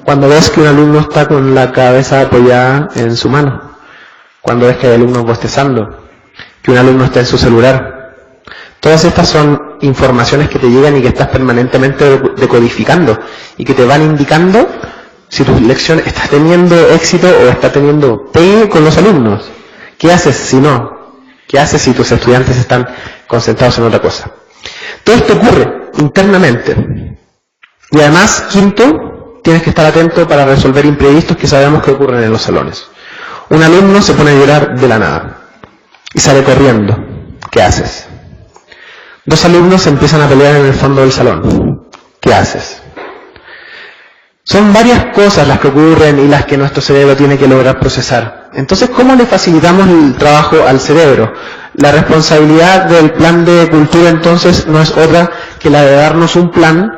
Cuando ves que un alumno está con la cabeza apoyada en su mano, cuando ves que hay alumnos bostezando, que un alumno está en su celular. Todas estas son informaciones que te llegan y que estás permanentemente decodificando y que te van indicando si tu lección está teniendo éxito o está teniendo pegue con los alumnos. ¿Qué haces si no? ¿Qué haces si tus estudiantes están concentrados en otra cosa? Todo esto ocurre internamente. Y además, quinto, tienes que estar atento para resolver imprevistos que sabemos que ocurren en los salones. Un alumno se pone a llorar de la nada y sale corriendo. ¿Qué haces? Dos alumnos se empiezan a pelear en el fondo del salón. ¿Qué haces? Son varias cosas las que ocurren y las que nuestro cerebro tiene que lograr procesar. Entonces, ¿cómo le facilitamos el trabajo al cerebro? La responsabilidad del plan de cultura, entonces, no es otra que la de darnos un plan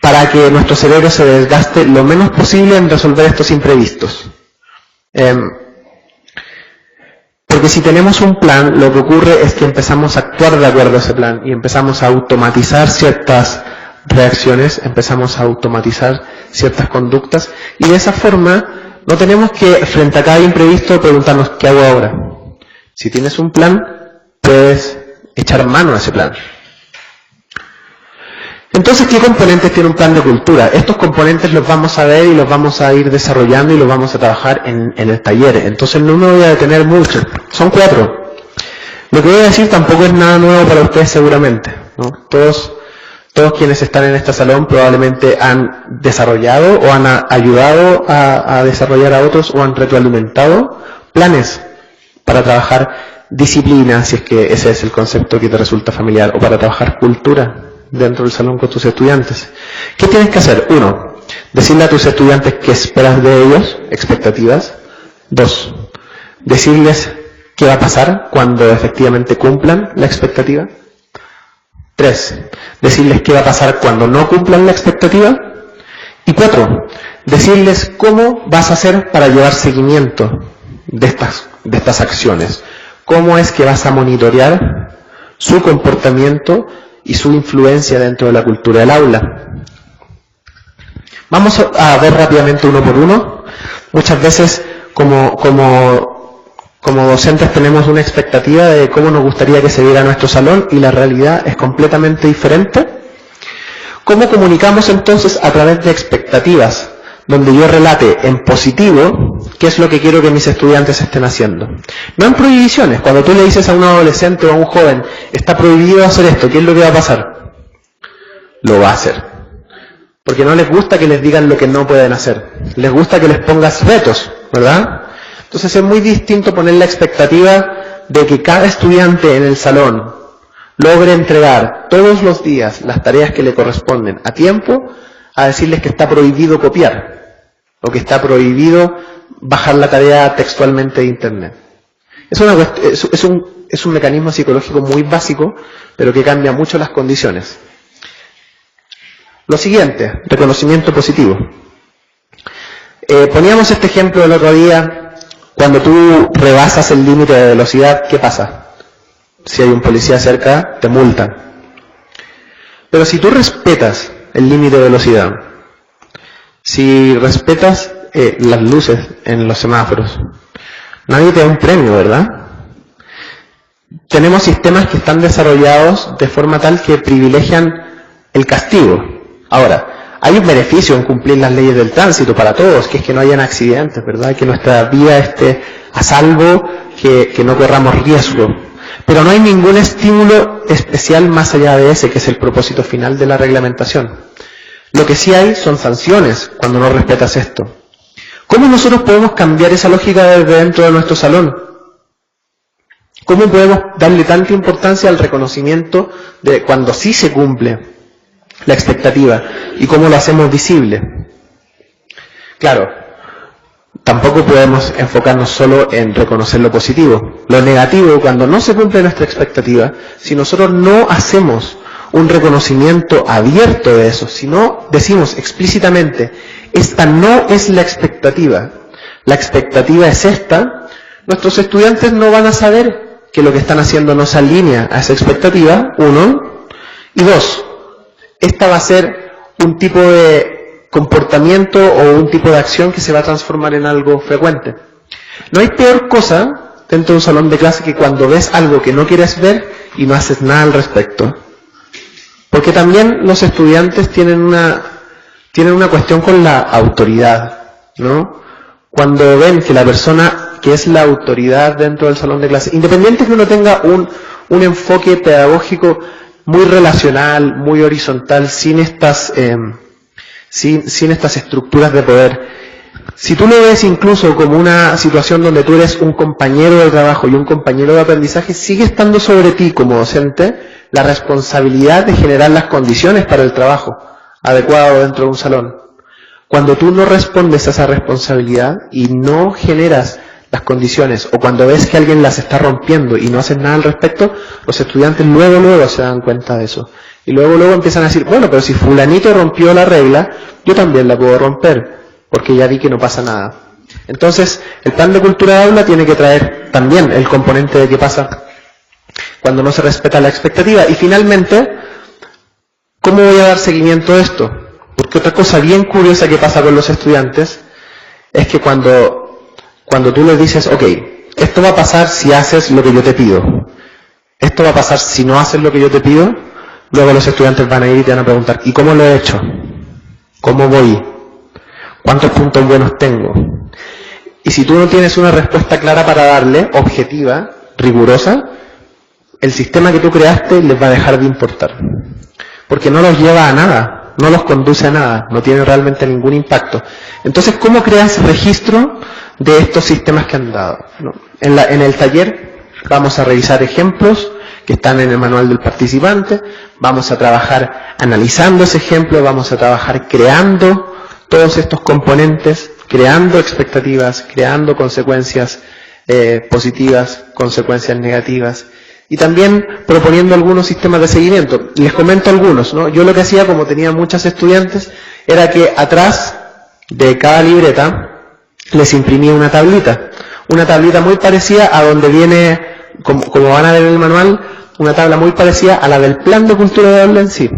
para que nuestro cerebro se desgaste lo menos posible en resolver estos imprevistos. Porque si tenemos un plan, lo que ocurre es que empezamos a actuar de acuerdo a ese plan y empezamos a automatizar ciertas reacciones, empezamos a automatizar ciertas conductas y de esa forma no tenemos que, frente a cada imprevisto, preguntarnos ¿qué hago ahora? Si tienes un plan, puedes echar mano a ese plan. Entonces, ¿qué componentes tiene un plan de cultura? Estos componentes los vamos a ver y los vamos a ir desarrollando y los vamos a trabajar en el taller. Entonces no me voy a detener mucho. Son 4. Lo que voy a decir tampoco es nada nuevo para ustedes seguramente, ¿no? Todos quienes están en este salón probablemente han desarrollado o han ayudado a desarrollar a otros o han retroalimentado planes para trabajar disciplina, si es que ese es el concepto que te resulta familiar, o para trabajar cultura dentro del salón con tus estudiantes. ¿Qué tienes que hacer? 1, decirle a tus estudiantes qué esperas de ellos, expectativas. 2, decirles qué va a pasar cuando efectivamente cumplan la expectativa. 3, decirles qué va a pasar cuando no cumplan la expectativa. Y 4, decirles cómo vas a hacer para llevar seguimiento de estas acciones. Cómo es que vas a monitorear su comportamiento y su influencia dentro de la cultura del aula. Vamos a ver rápidamente uno por uno. Muchas veces como docentes tenemos una expectativa de cómo nos gustaría que se viera nuestro salón y la realidad es completamente diferente. ¿Cómo comunicamos entonces? A través de expectativas, donde yo relate en positivo qué es lo que quiero que mis estudiantes estén haciendo. No en prohibiciones. Cuando tú le dices a un adolescente o a un joven, está prohibido hacer esto, ¿qué es lo que va a pasar? Lo va a hacer. Porque no les gusta que les digan lo que no pueden hacer. Les gusta que les pongas retos, ¿verdad? Entonces es muy distinto poner la expectativa de que cada estudiante en el salón logre entregar todos los días las tareas que le corresponden a tiempo, a decirles que está prohibido copiar o que está prohibido bajar la tarea textualmente de internet. Es un mecanismo psicológico muy básico, pero que cambia mucho las condiciones. Lo siguiente, reconocimiento positivo. Poníamos este ejemplo el otro día, cuando tú rebasas el límite de velocidad, ¿qué pasa? Si hay un policía cerca, te multan. Pero si tú respetas el límite de velocidad, si respetas las luces en los semáforos, nadie te da un premio, ¿verdad? Tenemos sistemas que están desarrollados de forma tal que privilegian el castigo. Ahora, hay un beneficio en cumplir las leyes del tránsito para todos, que es que no hayan accidentes, ¿verdad? Que nuestra vida esté a salvo, que no corramos riesgo. Pero no hay ningún estímulo especial más allá de ese, que es el propósito final de la reglamentación. Lo que sí hay son sanciones cuando no respetas esto. ¿Cómo nosotros podemos cambiar esa lógica desde dentro de nuestro salón? ¿Cómo podemos darle tanta importancia al reconocimiento de cuando sí se cumple la expectativa y cómo lo hacemos visible? Claro, tampoco podemos enfocarnos solo en reconocer lo positivo. Lo negativo, cuando no se cumple nuestra expectativa, si nosotros no hacemos un reconocimiento abierto de eso, si no decimos explícitamente, esta no es la expectativa es esta, nuestros estudiantes no van a saber que lo que están haciendo no se alinea a esa expectativa, 1, y 2, esta va a ser un tipo de comportamiento o un tipo de acción que se va a transformar en algo frecuente. No hay peor cosa dentro de un salón de clase que cuando ves algo que no quieres ver y no haces nada al respecto. Porque también los estudiantes tienen una cuestión con la autoridad, ¿no? Cuando ven que la persona que es la autoridad dentro del salón de clase, independiente que uno tenga un enfoque pedagógico muy relacional, muy horizontal, sin estas estructuras de poder, si tú lo ves incluso como una situación donde tú eres un compañero de trabajo y un compañero de aprendizaje, sigue estando sobre ti como docente la responsabilidad de generar las condiciones para el trabajo adecuado dentro de un salón. Cuando tú no respondes a esa responsabilidad y no generas las condiciones, o cuando ves que alguien las está rompiendo y no haces nada al respecto, los estudiantes luego se dan cuenta de eso. Y luego empiezan a decir, bueno, pero si fulanito rompió la regla, yo también la puedo romper, porque ya vi que no pasa nada. Entonces, el plan de cultura de aula tiene que traer también el componente de qué pasa cuando no se respeta la expectativa. Y finalmente, ¿cómo voy a dar seguimiento a esto? Porque otra cosa bien curiosa que pasa con los estudiantes es que cuando tú les dices, ok, esto va a pasar si haces lo que yo te pido, esto va a pasar si no haces lo que yo te pido, luego los estudiantes van a ir y te van a preguntar, ¿y cómo lo he hecho? ¿Cómo voy? ¿Cuántos puntos buenos tengo? Y si tú no tienes una respuesta clara para darle, objetiva, rigurosa, el sistema que tú creaste les va a dejar de importar. Porque no los lleva a nada, no los conduce a nada, no tiene realmente ningún impacto. Entonces, ¿cómo creas registro de estos sistemas que han dado? ¿No? En el taller vamos a revisar ejemplos que están en el manual del participante, vamos a trabajar analizando ese ejemplo, vamos a trabajar creando todos estos componentes, creando expectativas, creando consecuencias positivas, consecuencias negativas, y también proponiendo algunos sistemas de seguimiento. Les comento algunos, ¿no? Yo lo que hacía, como tenía muchos estudiantes, era que atrás de cada libreta les imprimía una tablita muy parecida a donde viene, como van a ver en el manual, una tabla muy parecida a la del plan de cultura de aula en sí.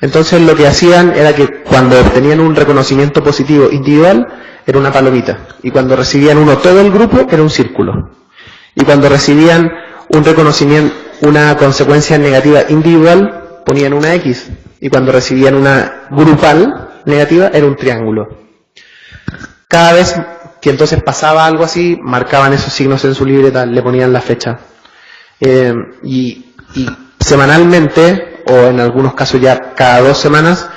Entonces lo que hacían era que cuando obtenían un reconocimiento positivo individual, era una palomita, y cuando recibían uno todo el grupo, era un círculo, y cuando recibían un reconocimiento, una consecuencia negativa individual, ponían una X, y cuando recibían una grupal negativa, era un triángulo. Cada vez que entonces pasaba algo así, marcaban esos signos en su libreta, le ponían la fecha. Y semanalmente, o en algunos casos ya cada 2 semanas,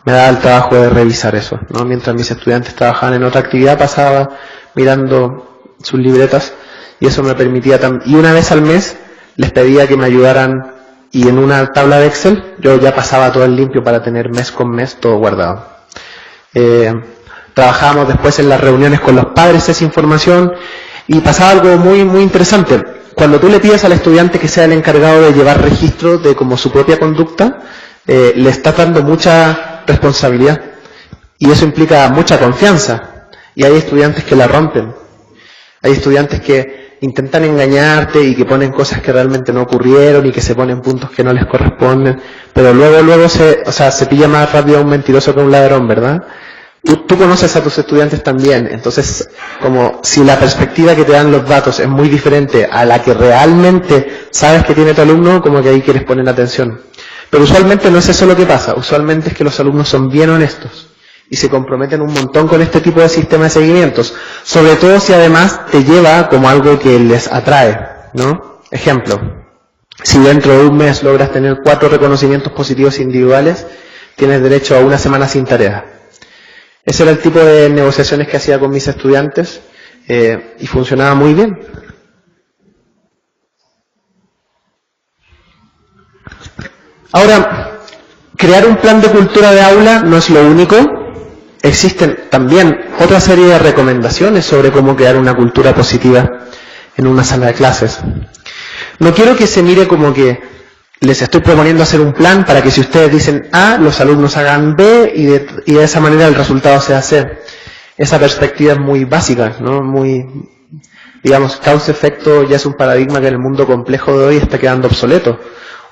me daba el trabajo de revisar eso, ¿no? Mientras mis estudiantes trabajaban en otra actividad, pasaba mirando sus libretas, y eso me permitía y una vez al mes les pedía que me ayudaran, y en una tabla de Excel yo ya pasaba todo el limpio para tener mes con mes todo guardado. Trabajábamos después en las reuniones con los padres esa información, y pasaba algo muy, muy interesante. Cuando tú le pides al estudiante que sea el encargado de llevar registro de como su propia conducta, le estás dando mucha responsabilidad y eso implica mucha confianza, y hay estudiantes que la rompen, hay estudiantes que intentan engañarte y que ponen cosas que realmente no ocurrieron y que se ponen puntos que no les corresponden, pero luego se pilla más rápido a un mentiroso que a un ladrón, ¿verdad? Tú conoces a tus estudiantes también, entonces como si la perspectiva que te dan los datos es muy diferente a la que realmente sabes que tiene tu alumno, como que ahí quieres poner atención. Pero usualmente no es eso lo que pasa, usualmente es que los alumnos son bien honestos y se comprometen un montón con este tipo de sistema de seguimientos, sobre todo si además te lleva como algo que les atrae, ¿no? Ejemplo, si dentro de un mes logras tener 4 reconocimientos positivos individuales, tienes derecho a una semana sin tarea. Ese era el tipo de negociaciones que hacía con mis estudiantes y funcionaba muy bien. Ahora, crear un plan de cultura de aula no es lo único. Existen también otra serie de recomendaciones sobre cómo crear una cultura positiva en una sala de clases. No quiero que se mire como que les estoy proponiendo hacer un plan para que si ustedes dicen A, los alumnos hagan B y de esa manera el resultado sea C. Esa perspectiva es muy básica, ¿no? Muy, digamos, causa-efecto ya es un paradigma que en el mundo complejo de hoy está quedando obsoleto.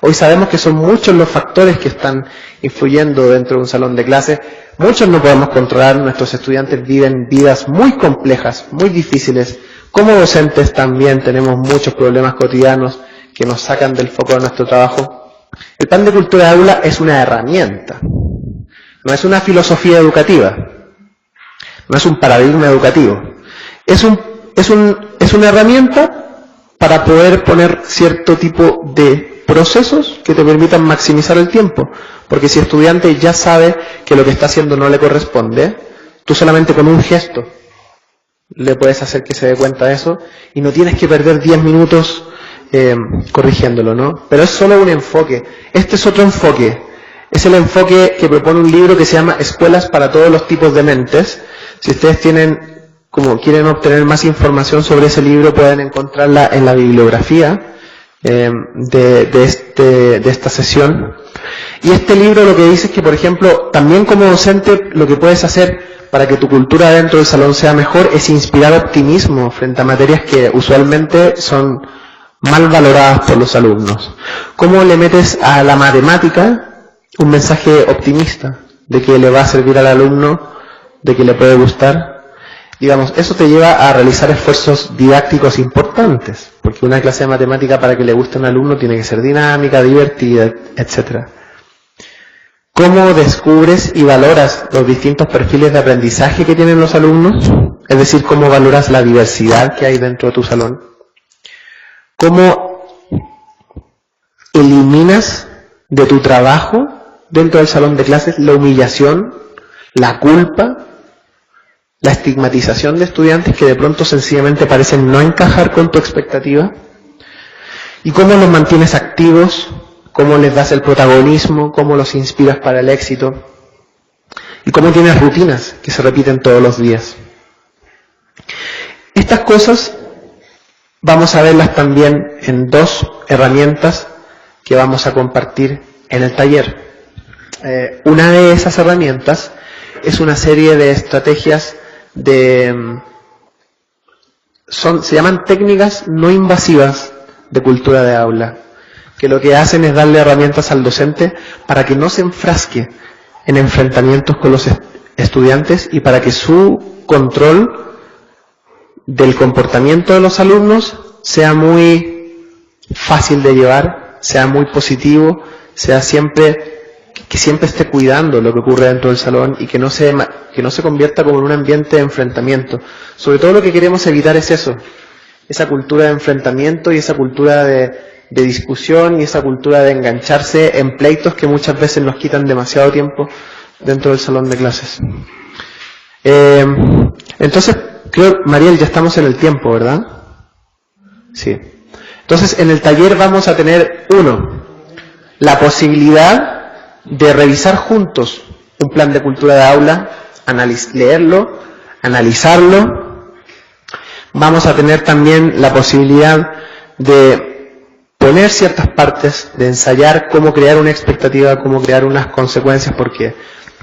Hoy sabemos que son muchos los factores que están influyendo dentro de un salón de clase. Muchos no podemos controlar, nuestros estudiantes viven vidas muy complejas, muy difíciles. Como docentes también tenemos muchos problemas cotidianos que nos sacan del foco de nuestro trabajo. El plan de cultura de aula es una herramienta, no es una filosofía educativa, no es un paradigma educativo. Es una herramienta para poder poner cierto tipo de procesos que te permitan maximizar el tiempo. Porque si el estudiante ya sabe que lo que está haciendo no le corresponde, tú solamente con un gesto le puedes hacer que se dé cuenta de eso y no tienes que perder 10 minutos corrigiéndolo, ¿no? Pero es solo un enfoque. Este es otro enfoque. Es el enfoque que propone un libro que se llama Escuelas para todos los tipos de mentes. Si ustedes quieren obtener más información sobre ese libro, pueden encontrarla en la bibliografía de esta sesión. Y este libro lo que dice es que, por ejemplo, también como docente, lo que puedes hacer para que tu cultura dentro del salón sea mejor es inspirar optimismo frente a materias que usualmente son mal valoradas por los alumnos. ¿Cómo le metes a la matemática un mensaje optimista de que le va a servir al alumno, de que le puede gustar? Digamos, eso te lleva a realizar esfuerzos didácticos importantes, porque una clase de matemática para que le guste a un alumno tiene que ser dinámica, divertida, etc. ¿Cómo descubres y valoras los distintos perfiles de aprendizaje que tienen los alumnos? Es decir, ¿cómo valoras la diversidad que hay dentro de tu salón? ¿Cómo eliminas de tu trabajo dentro del salón de clases la humillación, la culpa, la estigmatización de estudiantes que de pronto sencillamente parecen no encajar con tu expectativa? ¿Y cómo los mantienes activos? ¿Cómo les das el protagonismo? ¿Cómo los inspiras para el éxito? ¿Y cómo tienes rutinas que se repiten todos los días? Estas cosas vamos a verlas también en 2 herramientas que vamos a compartir en el taller. Una de esas herramientas es una serie de estrategias se llaman técnicas no invasivas de cultura de aula, que lo que hacen es darle herramientas al docente para que no se enfrasque en enfrentamientos con los estudiantes y para que su control del comportamiento de los alumnos sea muy fácil de llevar, sea muy positivo, sea que siempre esté cuidando lo que ocurre dentro del salón y que no se convierta como en un ambiente de enfrentamiento. Sobre todo lo que queremos evitar es eso, esa cultura de enfrentamiento y esa cultura de discusión y esa cultura de engancharse en pleitos que muchas veces nos quitan demasiado tiempo dentro del salón de clases. Entonces, creo, Mariel, ya estamos en el tiempo, ¿verdad? Sí. Entonces, en el taller vamos a tener, la posibilidad de revisar juntos un plan de cultura de aula, leerlo, analizarlo. Vamos a tener también la posibilidad de poner ciertas partes, de ensayar cómo crear una expectativa, cómo crear unas consecuencias, porque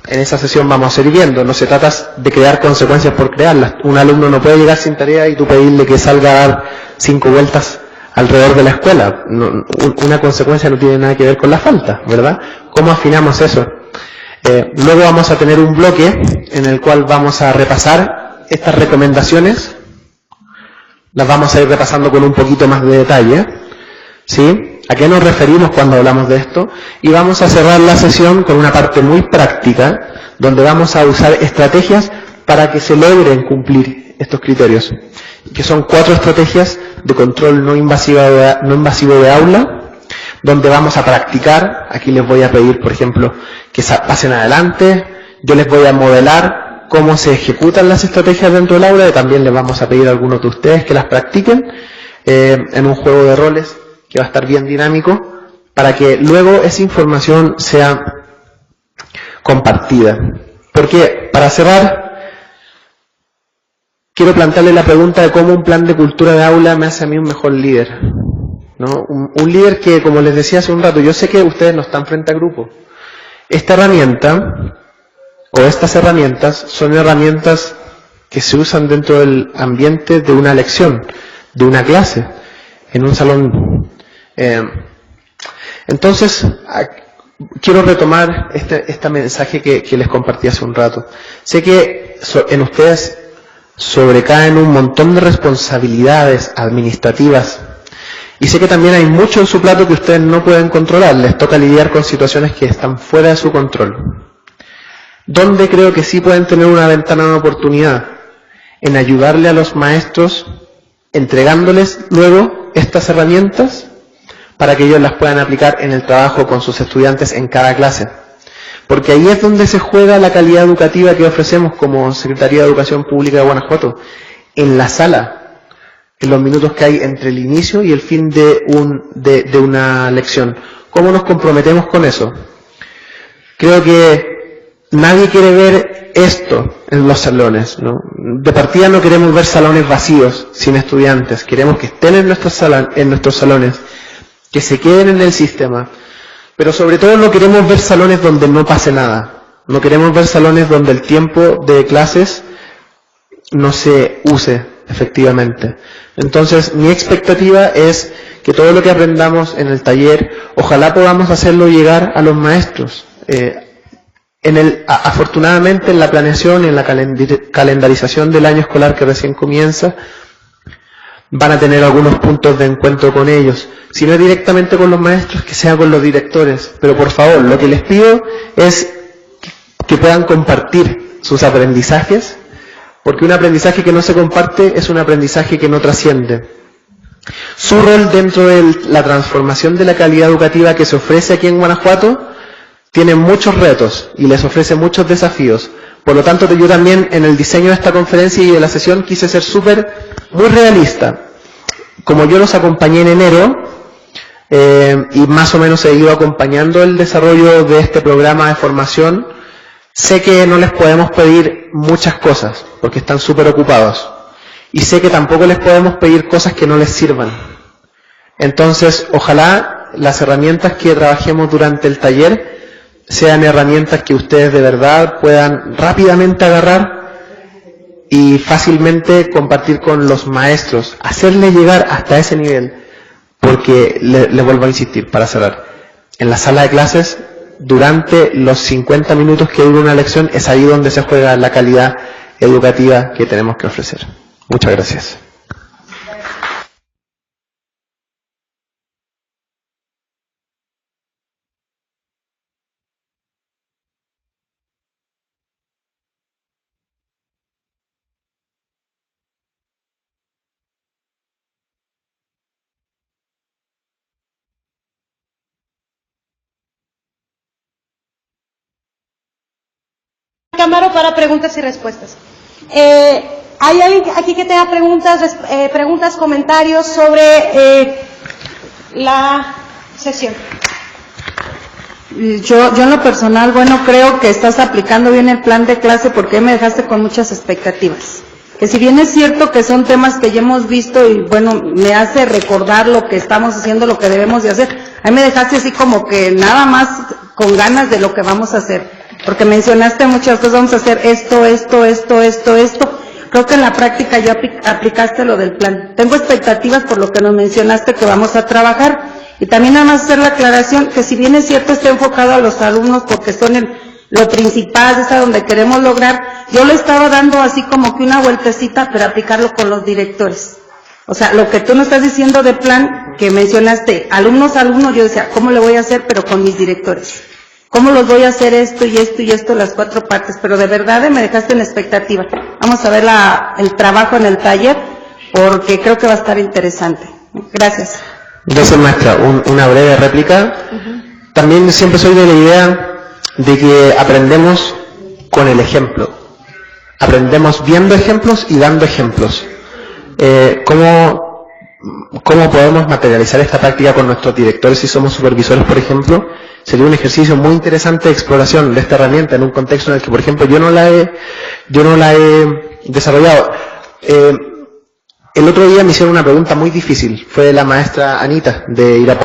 en esa sesión vamos a ir viendo, no se trata de crear consecuencias por crearlas. Un alumno no puede llegar sin tarea y tú pedirle que salga a dar 5 vueltas alrededor de la escuela. No, una consecuencia no tiene nada que ver con la falta, ¿verdad? ¿Cómo afinamos eso? Luego vamos a tener un bloque en el cual vamos a repasar estas recomendaciones. Las vamos a ir repasando con un poquito más de detalle, ¿sí? ¿A qué nos referimos cuando hablamos de esto? Y vamos a cerrar la sesión con una parte muy práctica, donde vamos a usar estrategias para que se logren cumplir estos criterios, que son 4 estrategias de control no invasivo de aula, donde vamos a practicar. Aquí les voy a pedir, por ejemplo, que pasen adelante. Yo les voy a modelar cómo se ejecutan las estrategias dentro del aula, y también les vamos a pedir a algunos de ustedes que las practiquen en un juego de roles que va a estar bien dinámico, para que luego esa información sea compartida. Porque, para cerrar, quiero plantearle la pregunta de cómo un plan de cultura de aula me hace a mí un mejor líder, ¿no? Un líder que, como les decía hace un rato, yo sé que ustedes no están frente a grupo. Esta herramienta, o estas herramientas, son herramientas que se usan dentro del ambiente de una lección, de una clase, en un salón. Entonces, quiero retomar este mensaje que les compartí hace un rato. Sé que en ustedes sobrecaen un montón de responsabilidades administrativas, y sé que también hay mucho en su plato que ustedes no pueden controlar. Les toca lidiar con situaciones que están fuera de su control. ¿Dónde creo que sí pueden tener una ventana de oportunidad? En ayudarle a los maestros, entregándoles luego estas herramientas para que ellos las puedan aplicar en el trabajo con sus estudiantes en cada clase. Porque ahí es donde se juega la calidad educativa que ofrecemos como Secretaría de Educación Pública de Guanajuato. En la sala, en los minutos que hay entre el inicio y el fin de una lección. ¿Cómo nos comprometemos con eso? Creo que nadie quiere ver esto en los salones, ¿no? De partida no queremos ver salones vacíos, sin estudiantes. Queremos que estén en nuestros salones, que se queden en el sistema. Pero sobre todo no queremos ver salones donde no pase nada. No queremos ver salones donde el tiempo de clases no se use efectivamente. Entonces, mi expectativa es que todo lo que aprendamos en el taller, ojalá podamos hacerlo llegar a los maestros. Afortunadamente, en la planeación, en la calendarización del año escolar que recién comienza, van a tener algunos puntos de encuentro con ellos. Si no es directamente con los maestros, que sea con los directores. Pero por favor, lo que les pido es que puedan compartir sus aprendizajes, porque un aprendizaje que no se comparte es un aprendizaje que no trasciende. Su rol dentro de la transformación de la calidad educativa que se ofrece aquí en Guanajuato tiene muchos retos y les ofrece muchos desafíos. Por lo tanto, yo también en el diseño de esta conferencia y de la sesión quise ser muy realista. Como yo los acompañé en enero, y más o menos he ido acompañando el desarrollo de este programa de formación, sé que no les podemos pedir muchas cosas, porque están súper ocupados. Y sé que tampoco les podemos pedir cosas que no les sirvan. Entonces, ojalá las herramientas que trabajemos durante el taller sean herramientas que ustedes de verdad puedan rápidamente agarrar y fácilmente compartir con los maestros, hacerles llegar hasta ese nivel, porque les vuelvo a insistir para cerrar. En la sala de clases, durante los 50 minutos que dura una lección, es ahí donde se juega la calidad educativa que tenemos que ofrecer. Muchas gracias. Cámara para preguntas y respuestas. ¿Hay alguien aquí que tenga preguntas, comentarios sobre la sesión? Yo en lo personal, creo que estás aplicando bien el plan de clase porque me dejaste con muchas expectativas. que si bien es cierto que son temas que ya hemos visto y bueno, me hace recordar lo que estamos haciendo, lo que debemos de hacer, a mí me dejaste así como que nada más con ganas de lo que vamos a hacer, porque mencionaste muchas cosas, vamos a hacer esto, creo que en la práctica ya aplicaste lo del plan. Tengo expectativas por lo que nos mencionaste que vamos a trabajar, y también nada más hacer la aclaración que si bien es cierto está enfocado a los alumnos porque son lo principal, es a donde queremos lograr, yo le estaba dando así como que una vueltecita para aplicarlo con los directores. O sea, lo que tú nos estás diciendo de plan, que mencionaste, alumnos, yo decía, ¿cómo le voy a hacer? Pero con mis directores. ¿Cómo los voy a hacer esto y esto y esto, las 4 partes? Pero de verdad me dejaste en expectativa. Vamos a ver el trabajo en el taller, porque creo que va a estar interesante. Gracias. Gracias, maestra. Una breve réplica. También siempre soy de la idea de que aprendemos con el ejemplo. Aprendemos viendo ejemplos y dando ejemplos. ¿Cómo podemos materializar esta práctica con nuestros directores si somos supervisores, por ejemplo? Sería un ejercicio muy interesante de exploración de esta herramienta en un contexto en el que, por ejemplo, yo no la he desarrollado. El otro día me hicieron una pregunta muy difícil, fue la maestra Anita de Irapuato.